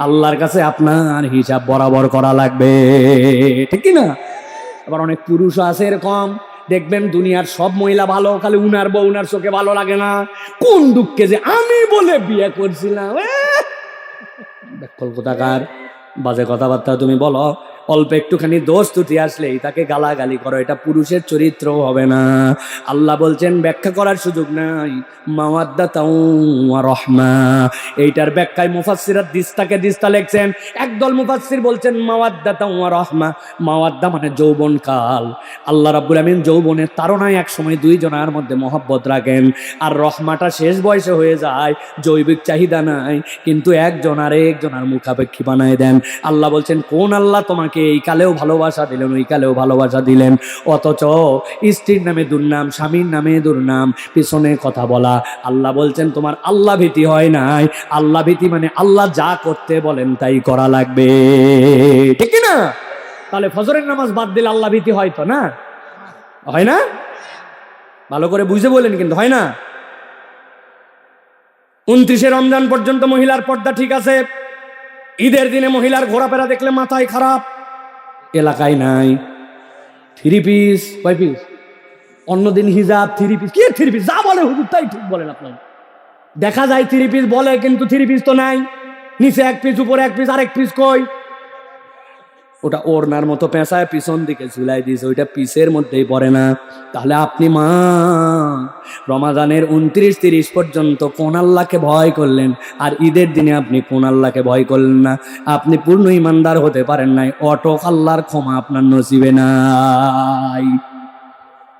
আল্লাহর কাছে আপনার হিসাব বরাবর করা লাগবে, ঠিক না? আবার অনেক পুরুষ আছে এরকম, দেখবেন দুনিয়ার সব মহিলা ভালো, খালি উনার বউ উনার চোখে ভালো লাগে না। কোন দুঃখে যে আমি বলে বিয়ে করছিলাম। কোথাকার বাজে কথাবার্তা তুমি বলো। অল্প একটুখানি দোষ ত্রুটি আসলেই তাকে গালাগালি করো, এটা পুরুষের চরিত্র হবে না। আল্লাহ বলছেন ব্যাখ্যা করার সুযোগ নাই। মাওয়াদ্দাতাও ওয়া রাহমা, এইটার ব্যাখ্যায় মুফাসসিররা দিস্তা লিখছেন। একদল মুফাসসির বলছেন মাওয়াদ্দাতাও ওয়া রাহমা, মাওয়াদ্দা মানে যৌবনকাল। আল্লাহ রাব্বুল আমিন যৌবনের তাড়নায় এক সময় দুইজনের মধ্যে মহব্বত রাখেন, আর রহমাটা শেষ বয়সে হয়ে যায়, জৈবিক চাহিদা নাই, কিন্তু একজন আর একজনের মুখাপেক্ষী বানায় দেন। আল্লাহ বলছেন কোন আল্লাহ তোমাকে এই কালেও ভালোবাসা দিলেন, ওই কালেও ভালোবাসা দিলেন, অথচ স্ত্রীর নামে দুর্নাম, স্বামীর নামে দুর্নাম, পিছনে কথা বলা। আল্লাহ বলছেন তোমার আল্লাহ ভীতি হয় নাই। আল্লাহ ভীতি মানে আল্লাহ যা করতে বলেন তাই করা লাগবে, ঠিক না? তাহলে ফজরের নামাজ বাদ দিলে আল্লাহ ভীতি হয় তো না? হয় না? ভালো করে বুঝে বলেন, কিন্তু হয় না। 29শে রমজান পর্যন্ত মহিলার পর্দা ঠিক আছে, ঈদের দিনে মহিলার ঘোরাফেরা দেখলে মাথায় খারাপ। এলাকায় নাই 3 পিস, 5 পিস, অন্যদিন হিজাব, 3 পিস। কি 3 পিস? যা বলে হুজুর তাই ঠিক বলেন আপনার। দেখা যায় 3 পিস বলে, কিন্তু 3 পিস তো নাই, নিচে 1 পিস, উপরে 1 পিস, আরেক পিস কই? ওটা ওড়নার মতো পেঁচায় পিছন দিকে ঝুলাই দিয়েছে, ওইটা পিসের মধ্যেই পড়ে না। তাহলে আপনি মা রমাজানের 29-30 পর্যন্ত কোন আল্লাহকে ভয় করলেন, আর ঈদের দিনে আপনি কোন আল্লাহকে ভয় করলেন না? আপনি পূর্ণ ইমানদার হতে পারেন নাই, অটক আল্লাহর ক্ষমা আপনার নসিবে নাই।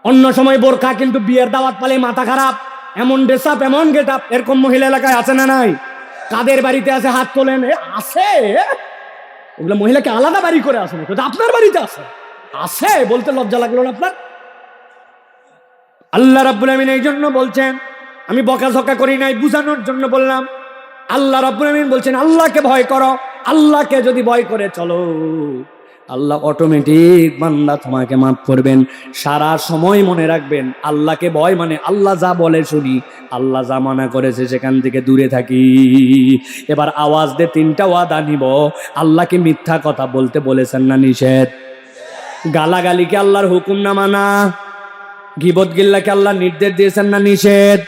অন্য সময় বোরকা, কিন্তু বিয়ের দাওয়াত পালে মাথা খারাপ, এমন ড্রেসআপ, এমন গেট আপ। এরকম মহিলা এলাকায় আছে না নাই? কাদের বাড়িতে আছে হাত তোলেন? আছে। ওগুলো মহিলাকে আলাদা বাড়ি করে আসে না, কিন্তু আপনার বাড়িতে আছে। আছে বলতে লজ্জা লাগলো না আপনার? আল্লাহ রাব্বুল আমিন এই জন্য বলছেন, আমি বকাঝকা করি নাই, বুঝানোর জন্য বললাম। আল্লাহ রাব্বুল আমিন বলছেন আল্লাহকে ভয় করো। আল্লাহকে যদি ভয় করে চলো, আল্লাহ অটোমেটিক বান্দা তোমাকে মাফ করবেন। সারা সময় মনে রাখবেন আল্লাহকে ভয় মানে আল্লাহ যা বলে শুনি, আল্লাহ যা মানা করেছে সেখান থেকে দূরে থাকি। এবার আওয়াজ দিয়ে 3টা ওয়াদা নিব। আল্লাহকে মিথ্যা কথা বলতে বলেছেন না নিষেধ? গালাগালিকে আল্লাহর হুকুম না মানা, গীবত গিল্লাকে আল্লাহ নির্দেশ দিয়েছেন না নিষেধ?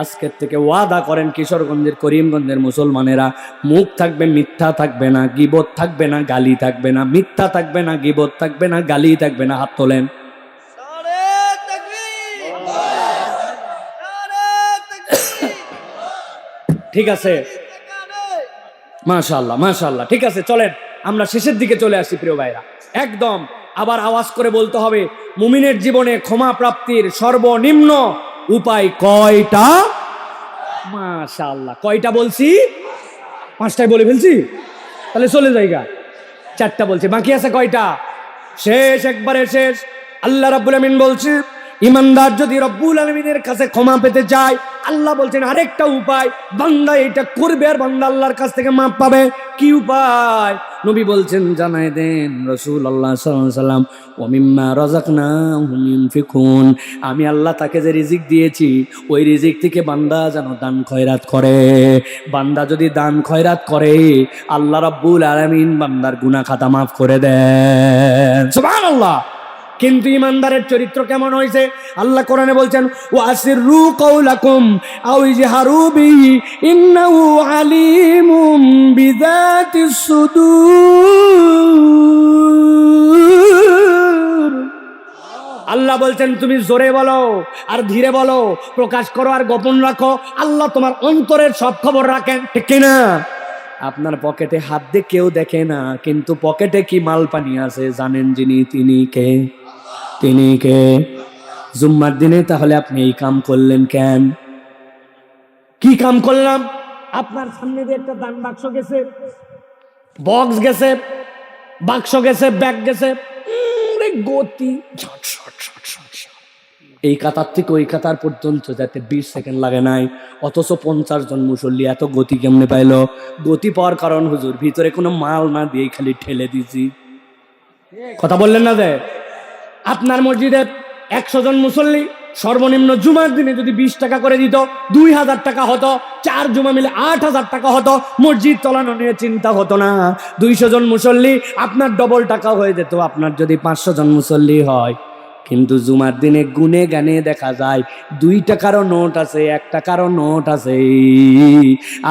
আজকের থেকে ওয়াদা করেন কিশোরগঞ্জের, করিমগঞ্জের মুসলমানেরা, মুখ থাকবে, মিথ্যা থাকবে না, গীবত থাকবে না, গালি থাকবে না, মিথ্যা থাকবে না, গীবত থাকবে না, গালি থাকবে না। হাত তোলেন। ঠিক আছে, মাশাআল্লাহ মাশাআল্লাহ, ঠিক আছে। চলেন আমরা শেষের দিকে চলে আসি প্রিয় ভাইরা। একদম আবার আওয়াজ করে বলতে হবে, মুমিনের জীবনে ক্ষমা প্রাপ্তির সর্বনিম্ন উপায় কয়টা? মাশাআল্লাহ, কয়টা বলছি? 5টাই বলে ফেলছি, তাহলে চলে যাইগা। 4টা বলছি, বাকি আছে কয়টা? শেষ, একবারে শেষ। আল্লাহ রাব্বুল আমিন বলছে ইমানদার যদি রব্বুল আলামিনের কাছে ক্ষমা পেতে চায়, আল্লাহ বলছেন আরেকটা উপায়, বান্দা এটা করবে আর বান্দা আল্লাহর কাছ থেকে মাপ পাবে। কি উপায়? নবী বলছেন জানাই দেন রাসূলুল্লাহ সাল্লাল্লাহু আলাইহি সাল্লাম, ওয়া মিম্মা রাযাকনাহুম ইউনফিকুন, আমি আল্লাহ তাকে যে রিজিক দিয়েছি ওই রিজিক থেকে বান্দা যেন দান খয়রাত করে। বান্দা যদি দান খয়রাত করে, আল্লাহ রাব্বুল আলামিন বান্দার গুনাহ খাতা মাফ করে দেন। সুবহানাল্লাহ। কিন্তু ইমানদারের চরিত্র কেমন হয়েছে? আল্লাহ কোরআনে বলছেন ওয়াসিররু কাওলাকুম আও ইজহারু বিহি ইন্নাহু আলিমুম বিযাতিস সুদূর। আল্লাহ বলছেন তুমি জোরে বলো আর ধীরে বলো, প্রকাশ করো আর গোপন রাখো, আল্লাহ তোমার অন্তরের সব খবর রাখেন, ঠিক কিনা? আপনার পকেটে হাত দিয়ে কেউ দেখে না, কিন্তু পকেটে কি মাল পানি আছে জানেন যিনি, তিনি কে? তিনি কে? জুম্মার দিনে তাহলে আপনি এই কাম করলেন কেন? কি কাম করলাম? আপনার সামনে দিয়ে একটা দান বাক্স গেছে, বক্স গেছে, বাক্স গেছে, ব্যাগ গেছে, গতি এই কাতার থেকে ওই কাতার পর্যন্ত যাতে 20 সেকেন্ড লাগে নাই, অথচ 50 জন মুসল্লি এত গতি কেমনে পাইলো? গতি পাওয়ার কারণ হুজুর ভিতরে কোনো মাল না দিয়ে খালি ঠেলে দিছি। কথা বললেন না? যে আপনার মসজিদে 100 জন মুসল্লি সর্বনিম্ন জুমার দিনে যদি 20 টাকা করে দিত, 2000 টাকা হতো, 4 জুমা মিলে 8000 টাকা হতো, মসজিদ চালানো নিয়ে চিন্তা হতো না। 200 জন মুসল্লি আপনার ডবল টাকা হয়ে যেত। আপনার যদি 500 জন মুসল্লি হয়, কিন্তু জুমার দিনে গুনে গানে দেখা যায় 2 টাকারও নোট আছে, 1 টাকারও নোট আছে,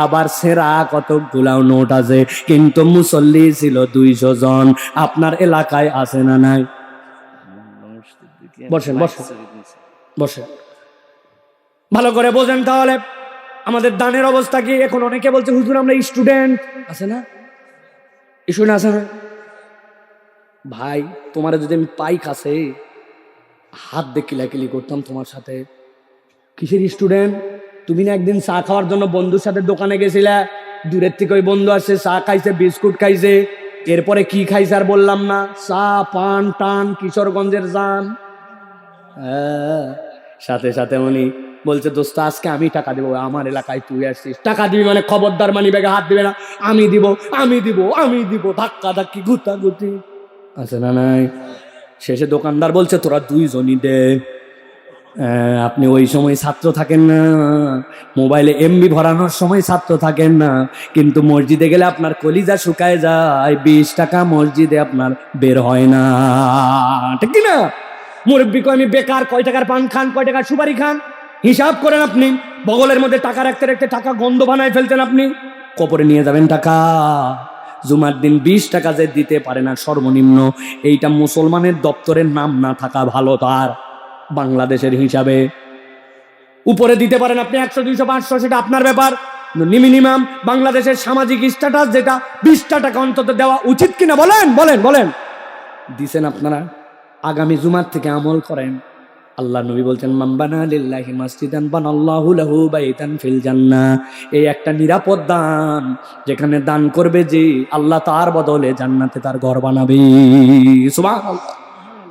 আবার সেরা কতগুলাও নোট আছে, কিন্তু মুসল্লি ছিল 200 জন। আপনার এলাকায় আছে না নাই? বসেন বসেন বসেন, ভালো করে বোঝেন তাহলে আমাদের দানের অবস্থা কি। এখন অনেকে বলছে হুজুর আমরা স্টুডেন্ট, আছে না স্টুডেন্ট আছে না? ভাই তোমার যদি আমি পাই কাছে হাত দিয়ে কিলাকিলি করতাম তোমার সাথে। কিসের স্টুডেন্ট? তুমি না একদিন চা খাওয়ার জন্য বন্ধুর সাথে দোকানে গেছিলা, দূরের থেকে ওই বন্ধু আসছে, চা খাইছে, বিস্কুট খাইছে, এরপরে কি খাইছে আর বললাম না, চা পান টান কিশোরগঞ্জের যান। সাথে সাথে উনি বলছে দোস্ত আজকে আমি টাকা দেবো, আমার এলাকায় তুই আসছিস, টাকা দিবি মানে খবরদার মানি ব্যাগে হাত দিবে না, আমি দিব আমি দিব আমি দিব, ধাক্কা ধাক্কি গুতাগুতি আছে না নাই? শেষে দোকানদার বলছে তোরা 2 জনই দে। আপনি ওই সময় ছাত্র থাকেন না, মোবাইলে এমবি ভরানোর সময় ছাত্র থাকেন না, কিন্তু মসজিদে গেলে আপনার কলিজা শুকায় যায়, 20 টাকা মসজিদে আপনার বের হয় না, ঠিক না? মুরব্বী কয় আমি বেকার, কয় টাকার পান খান, কয় টাকার সুপারি খান, হিসাব করেন আপনি। বগলের মধ্যে টাকা রাখতে রাখতে টাকা গন্ধ বানায় ফেলছেন আপনি, কবরে নিয়ে যাবেন টাকা। জুমার দিন 20 টাকা যে দিতে পারে না সর্বনিম্ন, এইটা মুসলমানের দপ্তরের নাম না থাকা ভালো। তার বাংলাদেশের হিসাবে উপরে দিতে পারেন আপনি 100 200 500, সেটা আপনার ব্যাপার। মিনিমাম বাংলাদেশের সামাজিক স্ট্যাটাস যেটা 20 টাকা অন্তত দেওয়া উচিত কিনা বলেন বলেন বলেন। দিছেন আপনারা? আগামী জুমার থেকে আমল করেন। আল্লাহ নবী বলছেন মান বানা লিল্লাহি মাসজিদান বানাল্লাহু লাহু বাইতান ফিল জান্নাহ। এই একটা নিরাপদ দান, যেখানে দান করবে যে আল্লাহ তার বদলে জান্নাতে তার ঘর বানাবে। সুবহানাল্লাহ।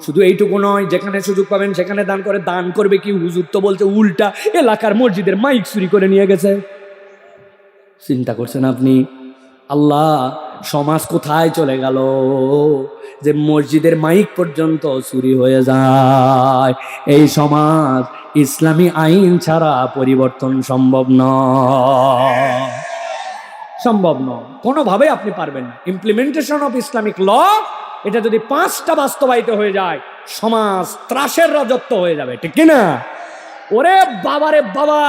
শুধু এইটুকু নয়, যেখানে সুযোগ পাবেন সেখানে দান করে। দান করবে কি? হুজুর তো বলছে উল্টা এলাকার মসজিদের মাইক চুরি করে নিয়ে গেছে। চিন্তা করছেন আপনি? আল্লাহ, সমাজ কোথায় চলে গেল যে মসজিদের মাইক পর্যন্ত চুরি হয়ে যায়? এই সমাজ ইসলামী আইন ছাড়া পরিবর্তন সম্ভব নয়, সম্ভব নয়, কোনোভাবে আপনি পারবেন না। ইমপ্লিমেন্টেশন অফ ইসলামিক ল, এটা যদি 5টা বাস্তবায়িত হয়ে যায়, সমাজ ত্রাসের রাজত্ব হয়ে যাবে, ঠিক কিনা? ওরে বাবারে বাবা,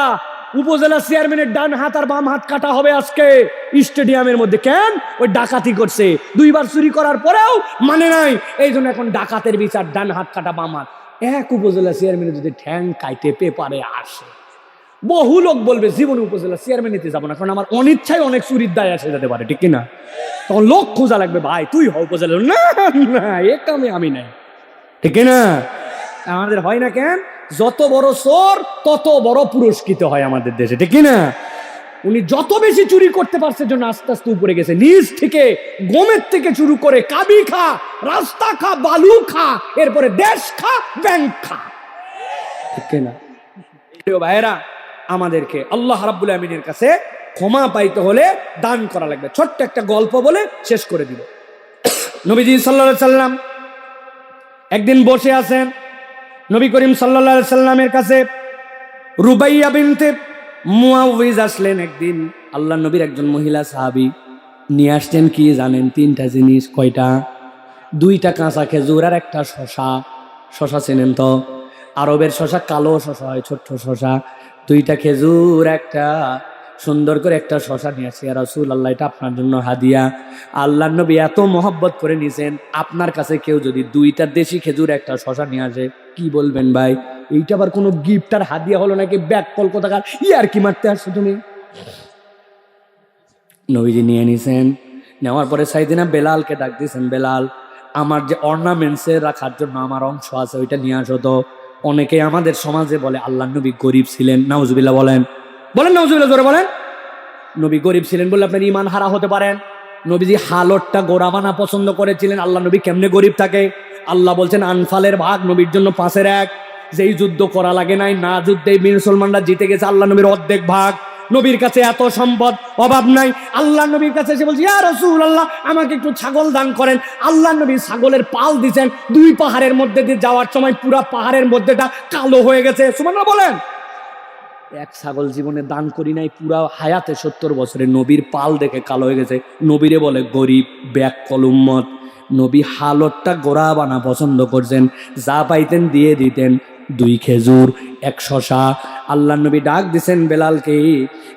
উপজেলা চেয়ারম্যানের ডান হাত আর বাম হাত কাটা হবে আজকে স্টেডিয়ামের মধ্যে। কেন? ওই ডাকাতি করছে, 2 বার চুরি করার পরেও মানে নাই, এই জন্য এখন ডাকাতের বিচার, ডান হাত কাটা বাম হাত। এক উপজেলা চেয়ারম্যানের যদি ঠ্যাং কাইতে পেপারে আসে, বহু লোক বলবে জীবনে উপজেলা চেয়ারম্যান নিতে যাবো না, কারণ আমার অনিচ্ছায় অনেক চুরির দায় আসে যেতে পারে, ঠিক কিনা? তখন লোক খোঁজা লাগবে, ভাই তুই হও উপজেলা, না না এ কামে আমি নাই, ঠিক না? আমাদের হয় না কেন? যত বড় চোর তত বড় পুরস্কৃত হয় আমাদের দেশে, ঠিক না? উনি যত বেশি চুরি করতে পারছে জন্য আস্তে আস্তে উপরে গেছে, নিজ থেকে গমের থেকে শুরু করে কাবি খা, রাস্তা খা, বালু খা, এরপরে দেশ খা, ব্যাংক খা, ঠিক না? প্রিয় ভাইয়েরা, আমাদেরকে আল্লাহ রাব্বুল আমিনের কাছে ক্ষমা পাইতে হলে দান করা লাগবে। ছোট্ট একটা গল্প বলে শেষ করে দিব। নবীজি সাল্লাল্লাহু আলাইহি সাল্লাম একদিন বসে আছেন, নবী করিম সাল্লাল্লাহু আলাইহি সাল্লামের কাছে রুবাইয়া বিনতে মুআউযিজ আসলেন একদিন। আল্লাহ নবীর একজন মহিলা সাহাবী নিয়ে আসছেন কি জানেন? 3টা জিনিস। কয়টা? 2টা কাঁচা খেজুর আর একটা শশা। শশা চেনেন তো? আরবের শশা কালো শশা হয়, ছোট্ট শশা। 2টা খেজুর, একটা সুন্দর করে একটা শশা নিয়ে আসছে। ইয়া রাসূলুল্লাহ, এটা আপনার জন্য হাদিয়া। আল্লাহ নবী এত মহব্বত করে নিয়েছেন, আপনার কাছে কেউ যদি 2টা দেশি খেজুর একটা শশা নিয়ে আসে, কি বলবেন ভাই? এইটা আবার কোনো গিফট আর হাদিয়া হলো নাকি? ব্যাগ কলকাতাকার ইয়ার কি মারতে আসছো তুমি? নবীজি নিয়ে নিছেন। নেওয়ার পরে সাইদিনা বেলালকে ডাক দিয়েছেন, বেলাল আমার যে অর্নামেন্টসে রাখার জন্য আমার অংশ আছে ওইটা নিয়ে আসো তো। অনেকে আমাদের সমাজে বলে আল্লাহ নবী গরিব ছিলেন, নাউজুবিল্লাহ বলেন, বলেন নাউজুবিল্লাহ, জোরে বলেন। নবী গরিব ছিলেন বলে আপনার ইমান হারা হতে পারেন। নবীজি হালতটা গোরাবানা পছন্দ করেছিলেন। আল্লাহ নবী কেমনে গরিব থাকে? আল্লাহ বলছেন আনফালের ভাগ নবীর জন্য 5/1। যেই যুদ্ধ করা লাগে নাই, না যুদ্ধেই মুসলমানরা জিতে গেছে, আল্লাহ নবীর অর্ধেক ভাগ। নবীর কাছে এত সম্পদ, অভাব নাই। আল্লাহ নবীর কাছে এসে বলছে ইয়া রাসূলুল্লাহ, আমাকে একটু ছাগল দান করেন। আল্লাহ নবী ছাগলের পাল দিয়েছেন। 2 পাহাড়ের মধ্যে দিয়ে যাওয়ার সময় পুরা পাহাড়ের মধ্যেটা কালো হয়ে গেছে। সুবহানাল্লাহ বলেন। এক ছাগল জীবনে দান করি নাই, পুরা হায়াতে 70 বছরে নবীর পাল দেখে কালো হয়ে গেছে। নবীরে বলে গরিব, ব্যাককল উম্মত। নবী হালতটা গোড়া বানা পছন্দ করছেন, যা পাইতেন দিয়ে দিতেন। 2 খেজুর, 1 শসা। আল্লাহ নবী ডাক দিছেন বেলালকে,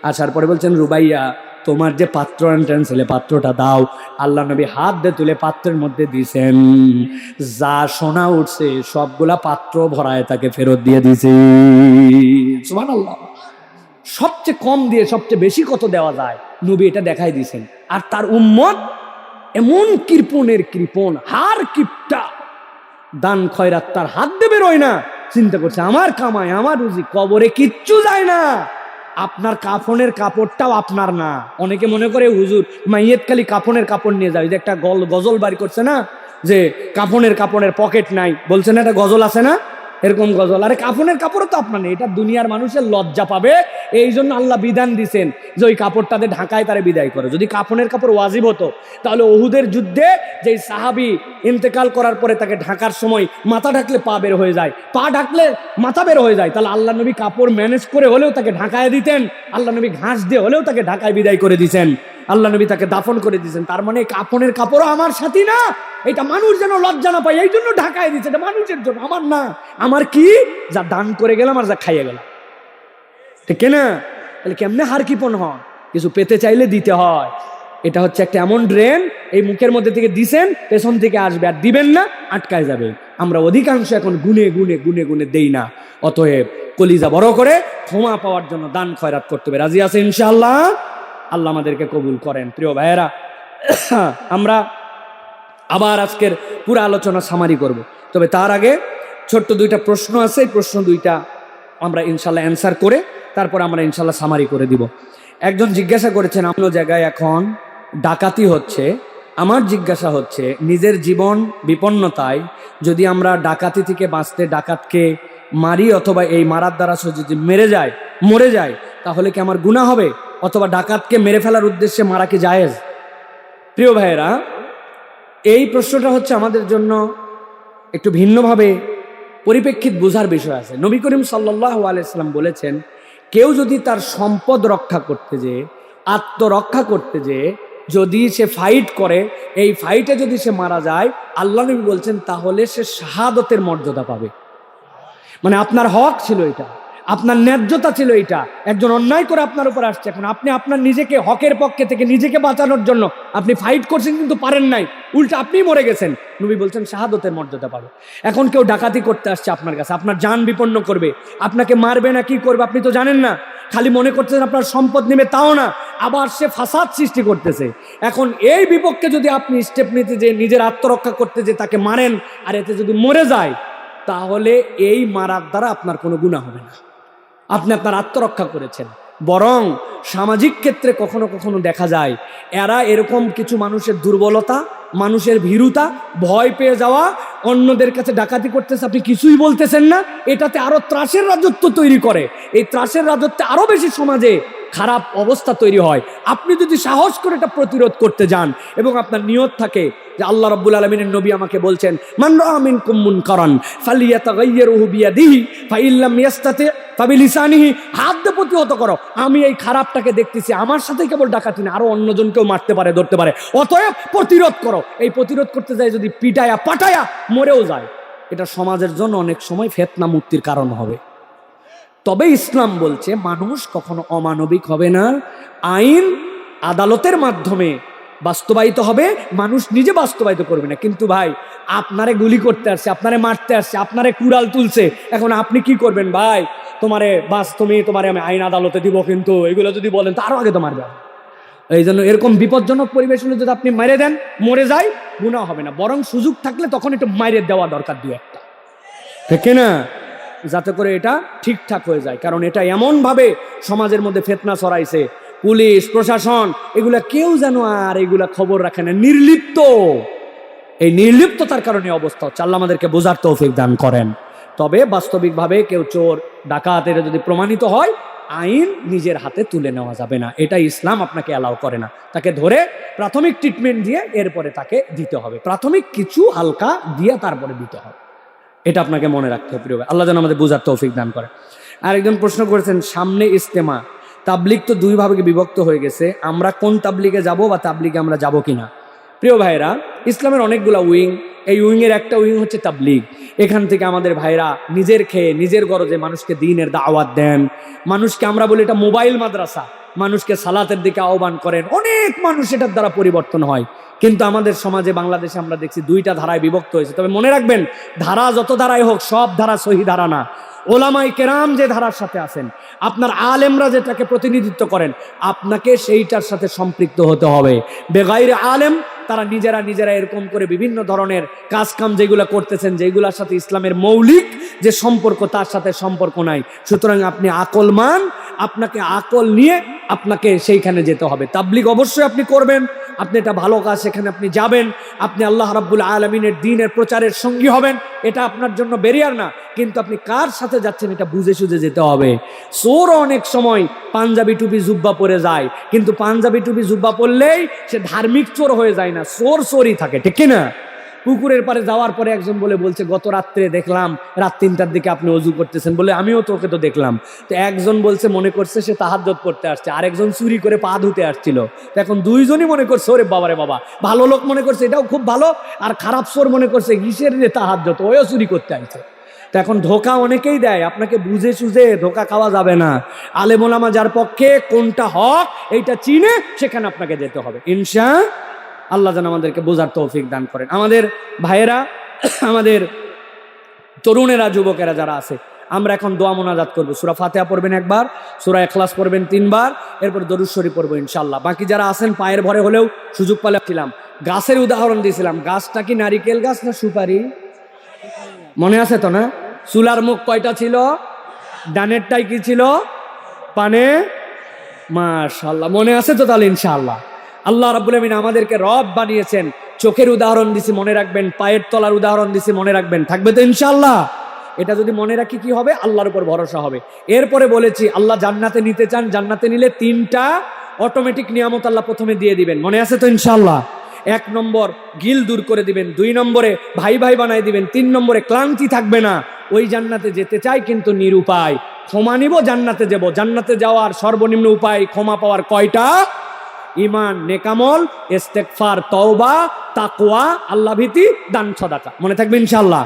আসার পরে বলছেন, রুবাইয়া তোমার যে পাত্র আনতেন ছেলে পাত্রটা দাও। আল্লাহ নবী হাত দিয়ে তুলে পাত্রের মধ্যে দিছেন, যা সোনা উঠছে সবগুলা পাত্র ভরায় তাকে ফেরত দিয়ে দিছে। সুবহানাল্লাহ। সবচেয়ে কম দিয়ে সবচেয়ে বেশি কত দেওয়া যায় নবী এটা দেখাই দিছেন। আর তার উম্মত এমন কৃপণের কৃপণ, হার কিপটা, দান খয়রাত তার হাত দিয়ে বেরোয় না। চিন্তা করছে আমার কামাই, আমার রুজি, কবরে কিচ্ছু যায় না। আপনার কাফনের কাপড়টাও আপনার না। অনেকে মনে করে হুজুর মাইয়েত খালি কাফনের কাপড় নিয়ে যায়। যে একটা গজল বাড়ি করছে না, যে কাফনের কাপড়ের পকেট নাই, বলছে না একটা গজল আছে না, এরকম গজল। আরে কাফনের কাপড়ও তো আপনার নেই, এটা দুনিয়ার মানুষের লজ্জা পাবে, এই জন্য আল্লাহ বিধান দিছেন যে ওই কাপড়টাতে ঢাকায় তারে বিদায় করে। যদি কাফনের কাপড় ওয়াজিব হতো তাহলে উহুদের যুদ্ধে যে সাহাবী ইন্তেকাল করার পরে তাকে ঢাকার সময় মাথা ঢাকলে পা বের হয়ে যায়, পা ঢাকলে মাথা বের হয়ে যায়, তাহলে আল্লাহ নবী কাপড় ম্যানেজ করে হলেও তাকে ঢাকায় দিতেন। আল্লাহ নবী ঘাস দিয়ে হলেও তাকে ঢাকায় বিদায় করে দিতেন। আল্লাহ নবী তাকে দাফন করে দিয়েছেন। তার মানে কাফনের কাপড়ও আমার সাথী না, এটা মানুষ যেন লজ্জা না পায় এই জন্য ঢাকায় দিচ্ছে। এটা মানুষের জন্য, আমার না। আমার কি, যা দান করে গেলাম আর যা খাইয়ে গেলাম, ঠিক না? তাহলে কেমনে হার কিপন হয়? কিছু পেতে চাইলে দিতে হয়। এটা হচ্ছে একটা এমন ড্রেন, এই মুখের মধ্যে থেকে দিছেন, পেছন থেকে আসবে, আর দিবেন না আটকায় যাবে। আমরা অধিকাংশ এখন গুনে গুনে গুনে গুনে দেই না। অতএব কলিজা বড় করে ক্ষমা পাওয়ার জন্য দান খয়রাত করতে হবে। রাজি আছে ইনশাআল্লাহ? আল্লাহ আমাদেরকে কবুল করেন। প্রিয় ভাইয়েরা, আমরা আবার আজকের পুরো আলোচনা সামারি করব। তবে তার আগে ছোট্ট 2টা প্রশ্ন আছে, এই প্রশ্ন 2টা আমরা ইনশাল্লাহ অ্যান্সার করে তারপর আমরা ইনশাল্লাহ সামারি করে দিব। একজন জিজ্ঞাসা করেছেন, আপনার জায়গায় এখন ডাকাতি হচ্ছে, আমার জিজ্ঞাসা হচ্ছে নিজের জীবন বিপন্নতায় যদি আমরা ডাকাতি থেকে বাঁচতে ডাকাতকে মারি অথবা এই মারার দ্বারা সে যদি মরে যায় তাহলে কি আমার গুনাহ হবে, অথবা ডাকাতকে মেরে ফেলার উদ্দেশ্যে মারা কি জায়েজ? প্রিয় ভাইয়েরা, এই প্রশ্নটা হচ্ছে আমাদের জন্য একটু ভিন্নভাবে পরিপ্রেক্ষিত বোঝার বিষয় আছে। নবী করিম সাল্লাল্লাহু আলাইহি সাল্লাম বলেছেন, কেউ যদি তার সম্পদ রক্ষা করতে যেয়ে, আত্মরক্ষা করতে যেয়ে যদি সে ফাইট করে, এই ফাইটে যদি সে মারা যায়, আল্লাহ নবী বলছেন তাহলে সে শাহাদতের মর্যাদা পাবে। মানে আপনার হক ছিল এটা, আপনার ন্যায্যতা ছিল এটা, একজন অন্যায় করে আপনার উপর আসছে, এখন আপনি আপনার নিজেকে হকের পক্ষে থেকে নিজেকে বাঁচানোর জন্য আপনি ফাইট করছেন কিন্তু পারেন নাই, উল্টা আপনি মরে গেছেন। নবী বলছেন শাহাদতের মর্যাদা পাবে। এখন কেউ ডাকাতি করতে আসছে আপনার কাছে, আপনার জান বিপন্ন করবে, আপনাকে মারবে না কি করবে আপনি তো জানেন না, খালি মনে করতেছেন আপনার সম্পদ নেবে, তাও না, আবার সে ফাসাদ সৃষ্টি করতেছে। এখন এই বিপক্ষে যদি আপনি স্টেপ নিতে যে নিজের আত্মরক্ষা করতে যে তাকে মারেন, আর এতে যদি মরে যায়, তাহলে এই মারার দ্বারা আপনার কোনো গুনাহ হবে না, আপনি আপনার আত্মরক্ষা করেছেন। বরং সামাজিক ক্ষেত্রে কখনো কখনো দেখা যায় এরা এরকম কিছু মানুষের দুর্বলতা, মানুষের ভীরুতা, ভয় পেয়ে যাওয়া, অন্যদের কাছে ডাকাতি করতেছে, আপনি কিছুই বলতেছেন না, এটাতে আরো ত্রাসের রাজত্ব তৈরি করে। এই ত্রাসের রাজত্বে আরো বেশি সমাজে খারাপ অবস্থা তৈরি হয়। আপনি যদি সাহস করে এটা প্রতিরোধ করতে যান এবং আপনার নিয়ত থাকে যে আল্লাহ রাব্বুল আলামিনের নবী আমাকে বলছেন, মান রাআ মিনকুম মুনকারান ফালিয়াতাগায়্যারহু বিয়াদিহি ফাইন লাম ইয়াস্তাতি ফাবিলিসানিহি, হাত দিয়ে প্রতিহত করো। আমি এই খারাপটাকে দেখতেছি, আমার সাথে কেবল ডাকাতি না, আরো অন্যজনকেও মারতে পারে, ধরতে পারে, অতএব প্রতিরোধ করো। এই প্রতিরোধ করতে যায় যদি পিটায়া পাটায়া মরেও যায়, এটা সমাজের জন্য অনেক সময় ফিতনা মুক্তির কারণ হবে। তবে ইসলাম বলছে মানুষ কখনো অমানবিক হবে না, আইন আদালতের মাধ্যমে বাস্তবায়িত হবে, মানুষ নিজে বাস্তবায়িত করবে না। কিন্তু ভাই, আপনারে গুলি করতে আসছে, আপনারে মারতে আসছে, আপনারে কুড়াল তুলছে, এখন আপনি কি করবেন? ভাই তোমারে তোমারে আমি আইন আদালতে দিব, কিন্তু এগুলো যদি বলেন তো আরো আগে তো মারবে। এই জন্য এরকম বিপজ্জনক পরিবেশ হলে যদি আপনি মেরে দেন, মরে যায়, গুনাহ হবে না, বরং সুযোগ থাকলে তখন একটু মাইরে দেওয়া দরকার, 2-1টা, ঠিক না, যাতে করে এটা ঠিকঠাক হয়ে যায়। কারণ এটা এমন ভাবে সমাজের মধ্যে ফিতনা ছড়াইছে, পুলিশ প্রশাসন এগুলা কেউ যেন আর এগুলা খবর রাখে না, নির্লিপ্ত। এই নির্লিপ্ততার কারণে অবস্থা হচ্ছে। আল্লাহ আমাদেরকে বোঝার তৌফিক দান করেন। তবে বাস্তবিকভাবে কেউ চোর ডাকাত এটা যদি প্রমাণিত হয়, আইন নিজের হাতে তুলে নেওয়া যাবে না, এটা ইসলাম আপনাকে অ্যালাউ করে না। তাকে ধরে প্রাথমিক ট্রিটমেন্ট দিয়ে এরপরে তাকে দিতে হবে, প্রাথমিক কিছু হালকা দিয়ে তারপরে দিতে হবে, এটা আপনাকে মনে রাখতে হবে। প্রিয় ভাই, আল্লাহ যেন আমাদের বোঝার তৌফিক দান করে। আরেকজন প্রশ্ন করেছেন, সামনে ইজতেমা, তাবলিগ তো 2 ভাগে বিভক্ত হয়ে গেছে, আমরা কোন তাবলিগে যাব বা তাবলিগে আমরা যাব কিনা? প্রিয় ভাইরা, ইসলামের অনেকগুলা উইং, এই উইংয়ের একটা উইং হচ্ছে তাবলীগ। এখান থেকে আমাদের ভাইরা নিজের খেয়ে নিজের গরজে মানুষকে দ্বীনের দাওয়াত দেন। মানুষকে আমরা বলি এটা মোবাইল মাদ্রাসা, মানুষকে সালাতের দিকে আহ্বান করেন। অনেক মানুষ এটার দ্বারা পরিবর্তন হয়। কিন্তু আমাদের সমাজে বাংলাদেশে আমরা দেখছি দুইটা ধারায় বিভক্ত হয়েছে। তবে মনে রাখবেন, ধারা যত ধারায় হোক সব ধারা সহি ধারা না। ওলামায়ে কেরাম যে ধারার সাথে আছেন, আপনার আলেমরা যেটাকে প্রতিনিধিত্ব করেন, আপনাকে সেইটার সাথে সম্পৃক্ত হতে হবে। বেগাইরে আলেম তারা নিজেরা এরকম করে বিভিন্ন ধরনের কাজকাম যেগুলো করতেছেন, যেগুলোর সাথে ইসলামের মৌলিক যে সম্পর্ক তার সাথে সম্পর্ক নাই। সুতরাং আপনি আকলমান, আপনাকে আকল নিয়ে আপনাকে সেইখানে যেতে হবে। তাবলীগ অবশ্যই আপনি করবেন, আপনি এটা ভালো কাজ, সেখানে আপনি যাবেন, আপনি আল্লাহ রাব্বুল আলামিনের দ্বীনের প্রচারের সঙ্গী হবেন, এটা আপনার জন্য ব্যারিয়ার না। কিন্তু আপনি কার সাথে যাচ্ছেন এটা বুঝে সুঝে যেতে হবে। চোর অনেক সময় পাঞ্জাবি টুপি জুব্বা পরে যায়, কিন্তু পাঞ্জাবি টুপি জুব্বা পরলেই সে ধার্মিক চোর হয়ে যায় না, চোর চোরই থাকে, ঠিক কিনা? পুকুরের পারে যাওয়ার পরে একজন বলছে গত রাত্রে দেখলাম রাত 3টার দিকে আপনি অজু করতেছেন, বলে আমিও তোকে তো দেখলাম। তো একজন বলছে মনে করছে সে তাহাজ্জুদ পড়তে আসছে, আরেকজন চুরি করে পা ধুতে আসছিল। তো এখন দুইজনই মনে করছে ওরে বাবারে বাবা, ভালো লোক মনে করছে এটাও খুব ভালো, আর খারাপ চোর মনে করছে কিসের রে তাহাজ্জুদ, ওও চুরি করতে আসছে। তো এখন ধোকা অনেকেই দেয়, আপনাকে বুঝে সুঝে ধোকা খাওয়া যাবে না। আলেম ওলামা যার পক্ষে কোনটা হক এইটা চিনে সেখানে আপনাকে যেতে হবে। ইনশাআল্লাহ যেন আমাদেরকে বোঝার তৌফিক দান করেন। আমাদের ভাইয়েরা, আমাদের তরুণেরা, যুবকেরা যারা আছে, আমরা এখন দোয়া মোনাজাত করবো। সূরা ফাতিহা পড়বেন একবার, সূরা ইখলাস পড়বেন 3 বার, এরপর দরুদ শরীফ পড়বো ইনশাআল্লাহ। বাকি যারা আছেন পায়ের ভরে হলেও সুযোগ পেলে ছিলাম। গাছের উদাহরণ দিয়েছিলাম, গাছটা কি নারিকেল গাছ না সুপারি? মনে আছে তো না? চুলার মুখ কয়টা ছিল? ডানেরটাই কি ছিল? পানে। মাশাআল্লাহ, মনে আছে তো? তাহলে ইনশাআল্লাহ আল্লাহ রাব্বুল আমিন আমাদেরকে রব বানিয়েছেন। চোখের উদাহরণ দিছি, মনে রাখবেন। পায়ের তলার উদাহরণ দিছি, মনে রাখবেন। থাকবে তো ইনশাআল্লাহ? এটা যদি মনে রাখি কি হবে? আল্লাহর উপর ভরসা হবে। এরপরে বলেছি আল্লাহ জান্নাতে নিতে চান, জান্নাতে নিলে 3টা অটোমেটিক নিয়ামত আল্লাহ প্রথমে দিয়ে দিবেন। মনে আছে তো ইনশাআল্লাহ? 1 নম্বর গিল দূর করে দিবেন, 2 নম্বরে ভাই ভাই বানাই দিবেন, 3 নম্বরে ক্লান্তি থাকবে না। ওই জান্নাতে যেতে চাই কিন্তু নিরুপায়, ক্ষমা নিব, জান্নাতে যাব। জান্নাতে যাওয়ার সর্বনিম্ন উপায় ক্ষমা পাওয়ার কয়টা? ঈমান, নেকামল, ইস্তেগফার, তওবা, তাকওয়া, আল্লাহ ভীতি, দান, সাদাকা। মনে থাকবে ইনশাআল্লাহ।